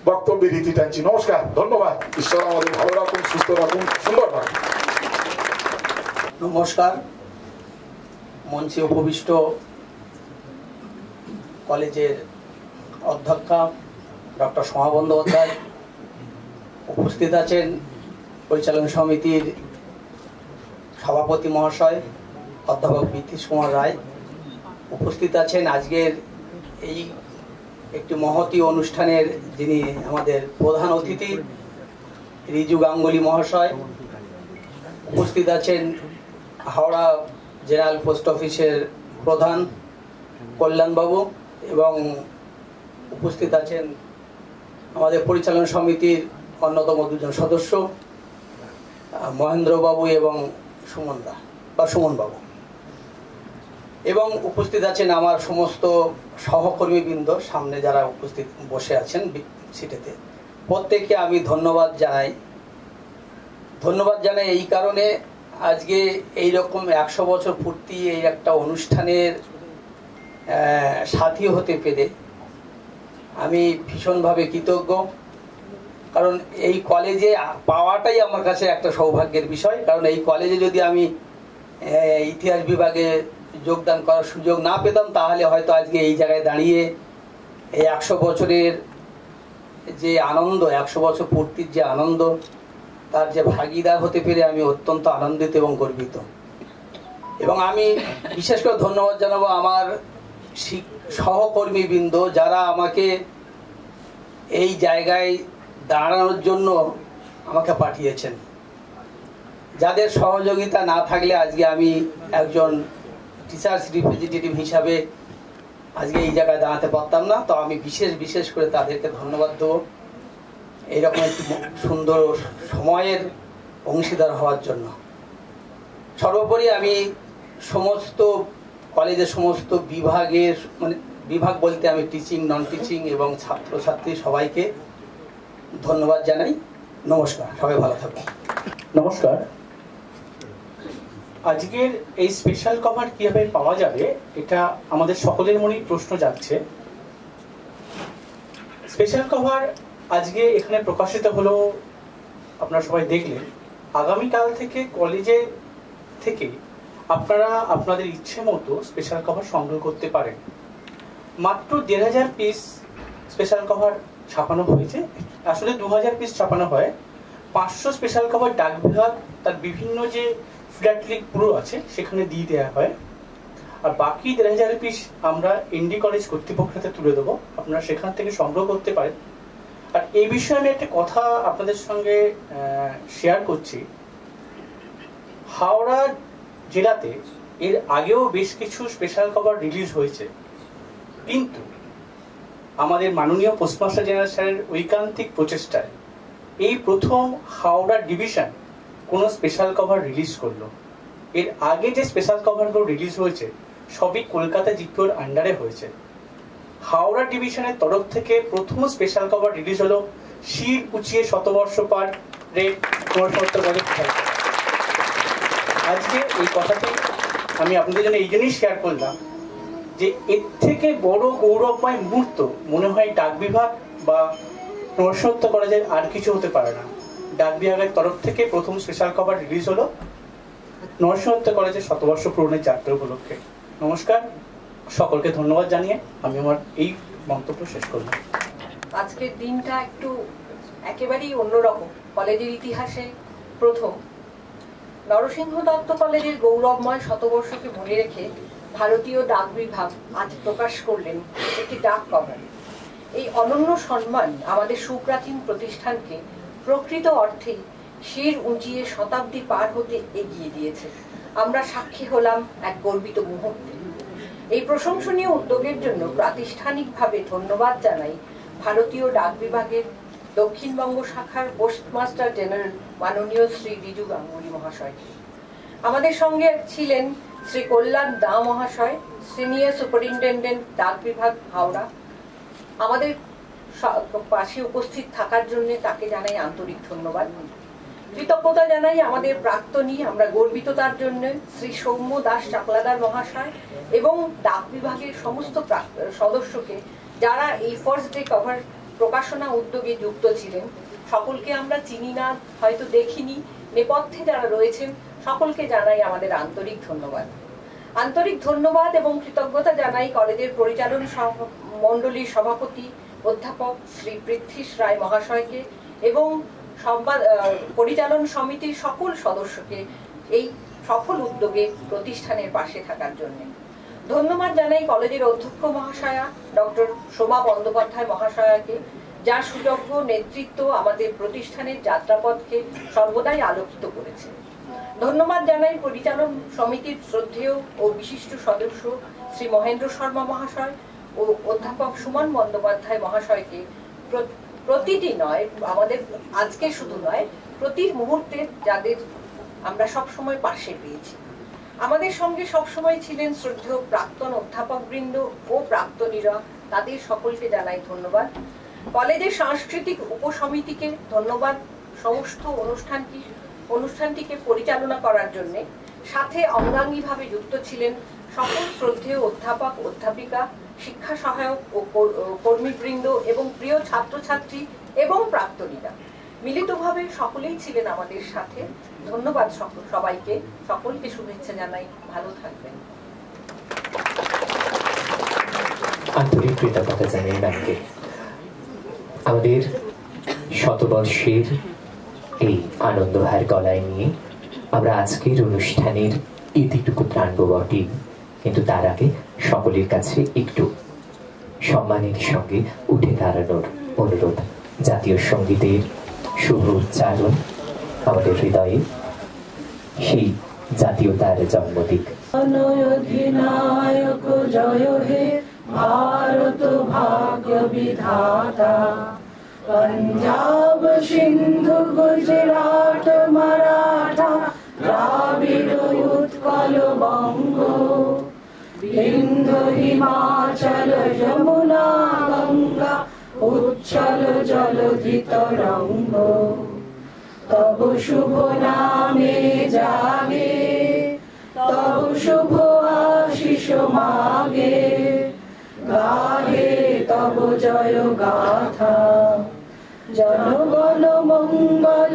বক্তব্যের রীতি টানছি। নমস্কার, ধন্যবাদ। ঈশ্বর আমাদের ভালো রাখুন, সুস্থ রাখুন, সুন্দর রাখুন। নমস্কার। মঞ্চে উপবিষ্ট কলেজের অধ্যক্ষা ডক্টর সোমা বন্দ্যোপাধ্যায়, উপস্থিত আছেন পরিচালনা সমিতির সভাপতি মহাশয় অধ্যাপক বিতীশ কুমার রায়, উপস্থিত আছেন আজকের এই একটি মহতী অনুষ্ঠানের যিনি আমাদের প্রধান অতিথি রিজু গাঙ্গুলি মহাশয়, উপস্থিত আছেন হাওড়া জেনারেল পোস্ট অফিসের প্রধান কল্যাণবাবু, এবং উপস্থিত আছেন আমাদের পরিচালনা সমিতির অন্যতম দুজন সদস্য মহেন্দ্রবাবু এবং সুমনবাবু, এবং উপস্থিত আছেন আমার সমস্ত সহকর্মীবৃন্দ, সামনে যারা উপস্থিত বসে আছেন সিটেতে, প্রত্যেককে আমি ধন্যবাদ জানাই এই কারণে আজকে এইরকম 100 বছর পূর্তি এই একটা অনুষ্ঠানের সাথী হতে পেরে আমি ভীষণভাবে কৃতজ্ঞ। কারণ এই কলেজে পাওয়াটাই আমার কাছে একটা সৌভাগ্যের বিষয়। কারণ এই কলেজে যদি আমি ইতিহাস বিভাগে যোগদান করার সুযোগ না পেতাম তাহলে হয়তো আজকে এই জায়গায় দাঁড়িয়ে এই 100 বছরের যে আনন্দ, 100 বছর পূর্তির যে আনন্দ, তার যে ভাগিদার হতে পেরে আমি অত্যন্ত আনন্দিত এবং গর্বিত। এবং আমি বিশেষ করে ধন্যবাদ জানাবো আমার সহকর্মীবৃন্দ যারা আমাকে এই জায়গায় দাঁড়ানোর জন্য আমাকে পাঠিয়েছেন, যাদের সহযোগিতা না থাকলে আজকে আমি একজন টিচার্স রিপ্রেজেন্টেটিভ হিসাবে আজকে এই জায়গায় দাঁড়াতে পারতাম না। তো আমি বিশেষ করে তাদেরকে ধন্যবাদ দেবো এইরকম একটি সুন্দর সময়ের অংশীদার হওয়ার জন্য। সর্বোপরি আমি সমস্ত কলেজের সমস্ত বিভাগের, মানে বিভাগ বলতে আমি টিচিং, নন টিচিং এবং ছাত্রছাত্রী সবাইকে ধন্যবাদ জানাই। নমস্কার, সবাই ভালো থাকুন। নমস্কার। আজকের এই স্পেশাল কভার কিভাবে পাওয়া যাবে এটা আমাদের সকলের মনেই প্রশ্ন জাগছে। স্পেশাল কভার আজকে এখানে প্রকাশিত হলো, আপনারা সবাই দেখলেন। আগামীকাল থেকে কলেজে থেকে আপনারা আপনাদের ইচ্ছে মতো স্পেশাল কভার সংগ্রহ করতে পারেন। মাত্র 1500 পিস স্পেশাল কভার ছাপানো হয়েছে। আসলে 2000 পিস ছাপানো হয়। 500 স্পেশাল কভার ডাক বিভাগ তার বিভিন্ন যে ফিলাটেলিক ব্যুরো আছে সেখানে দিয়ে দেওয়া হয়, আর বাকি 1500 পিস আমরা এনডি কলেজ কর্তৃপক্ষের তুলে দেবো, আপনারা সেখান থেকে সংগ্রহ করতে পারেন। আর এই বিষয়ে আমি একটা কথা আপনাদের সঙ্গে শেয়ার করছি। হাওড়া জেলাতে এর আগেও বেশ কিছু স্পেশাল কভার রিলিজ হয়েছে, কিন্তু আমাদের মাননীয় পোস্টমাস্টার জেনারেল স্যারের ঐকান্তিক প্রচেষ্টায় এই প্রথম হাওড়া ডিভিশন কোনো স্পেশাল কভার রিলিজ করলো। এর আগে যে স্পেশাল কভারগুলো রিলিজ হয়েছে সবই কলকাতা জিপিওর আন্ডারে হয়েছে। হাওড়া ডিভিশনের তরফ থেকে প্রথম স্পেশাল কভার রিলিজ হলো শির উঁচিয়ে শতবর্ষ পার রেড আজকে এই কথাটি আমি আপনাদের জন্য এই জন্যই শেয়ার করলাম যে এর থেকে বড় গৌরবময় মুহূর্ত মনে হয় ডাক বিভাগ বা নরসিংহ কলেজের আর কিছু হতে পারে না। ডাক বিভাগের তরফ থেকে প্রথম স্পেশাল কভার রিলিজ হলো নরসিংহ কলেজের 100 বর্ষ পূরণের যাত্রা উপলক্ষে। নমস্কার, সকলকে ধন্যবাদ জানিয়ে আমি আমার এই মন্তব্য শেষ করলাম। আজকের দিনটা একটু একেবারেই অন্যরকম। কলেজের ইতিহাসে প্রথম নরসিংহ দত্ত কলেজের গৌরবময় শতবর্ষকে মনে রেখে ভারতীয় ডাক বিভাগ আজ প্রকাশ করলেন একটি ডাক কভার। এই অনন্য সম্মান আমাদের সুপ্রাচীন প্রতিষ্ঠানকে প্রকৃত অর্থে শির উঁচিয়ে শতাব্দী পার হতে এগিয়ে দিয়েছে। আমরা সাক্ষী হলাম এক গর্বিত মুহূর্তে। এই প্রশংসনীয় উদ্যোগের জন্য প্রাতিষ্ঠানিকভাবে ধন্যবাদ জানাই ভারতীয় ডাক বিভাগের দক্ষিণবঙ্গ শাখার পোস্টমাস্টার জেনারেল মাননীয় শ্রী রিজু গাঙ্গুলি মহাশয়কে। আমাদের সঙ্গে ছিলেন শ্রী কল্যাণ দা মহাশয়, সিনিয়র সুপারিনটেন্ডেন্ট ডাক বিভাগ হাওড়া। আমাদের পাশে উপস্থিত থাকার জন্য তাকে জানাই আন্তরিক ধন্যবাদ। কৃতজ্ঞতা জানাই আমাদের প্রাক্তনী, আমরা গর্বিত তার জন্য, শ্রী সৌম্য দাস চাকলাদার মহাশয় এবং ডাক বিভাগের সমস্ত সদস্যকে যারা এই ফার্স্ট ডে কভার প্রকাশনা উদ্যোগে যুক্ত ছিলেন। সকলকে আমরা চিনি না, হয়তো দেখিনি, নেপথ্যে যারা রয়েছেন সকলকে জানাই আমাদের আন্তরিক ধন্যবাদ। আন্তরিক ধন্যবাদ এবং কৃতজ্ঞতা জানাই কলেজের পরিচালন মণ্ডলীর সভাপতি অধ্যাপক শ্রী পৃথ্বীশ রায় মহাশয়কে এবং পরিচালন সমিতির সকল সদস্যকে এই সফল উদ্যোগে প্রতিষ্ঠানের পাশে থাকার জন্য। ধন্যবাদ জানাই কলেজের অধ্যক্ষ মহাশয়া ডক্টর শোভা বন্দ্যোপাধ্যায় মহাশয়াকে, যার সুযোগ্য নেতৃত্ব আমাদের প্রতিষ্ঠানের যাত্রাপথকে সর্বদাই আলোকিত করেছে। ধন্যবাদ জানাই পরিচালন সমিতির শ্রদ্ধেয় ও বিশিষ্ট সদস্য শ্রী মহেন্দ্র শর্মা মহাশয় ও অধ্যাপক সুমন বন্দ্যোপাধ্যায় মহাশয়কে প্রতিটি নয়, আমাদের আজকে শুধু নয়, প্রতি মুহূর্তে যাদের আমরা সব সময় পাশে পেয়েছি। আমাদের সঙ্গে সবসময় ছিলেন শ্রদ্ধেয় প্রাক্তন অধ্যাপকবৃন্দ ও প্রাক্তনীরা, তাদের সকলকে জানাই ধন্যবাদ। কলেজের সাংস্কৃতিক উপসমিতিকে ধন্যবাদ সমস্ত অনুষ্ঠানটিকে পরিচালনা করার জন্য। সাথে অঙ্গাঙ্গিভাবে যুক্ত ছিলেন সকল শ্রদ্ধেয় অধ্যাপক, অধ্যাপিকা, শিক্ষা সহায়ক ও কর্মীবৃন্দ এবং প্রিয় ছাত্রছাত্রী এবং প্রাক্তনীরা। মিলিতভাবে সকলেই ছিলেন আমাদের সাথে। ধন্যবাদ সবাইকে, সকলকে শুভেচ্ছা জানাই। ভালো থাকবেন। আন্তরিক কৃতজ্ঞতা জানাই ম্যামকে। আমাদের শতবর্ষের এই আনন্দহার গলায় নিয়ে আমরা আজকের অনুষ্ঠানের ইতিটুকু টানব বটে, কিন্তু তার আগে সকলের কাছে একটু সম্মানের সঙ্গে উঠে দাঁড়ানোর অনুরোধ। জাতীয় সঙ্গীতের শুভ উচ্চারণ আমাদের হৃদয়ে, সেই জাতীয়তার জন্মদিক। অধিনায়ক জয় হে ভারত ভাগ্য বিধাতা, पंजाब सिंधु गुजरात मराठा द्राविड़ उत्कल बंग, बिंदु हिमाचल यमुना गंगा उच्छल जलधि तरंग, तब शुभ नामे जागे तब शुभ आशीष मागे, गाहे तब जय गाथा, जनगण मंगल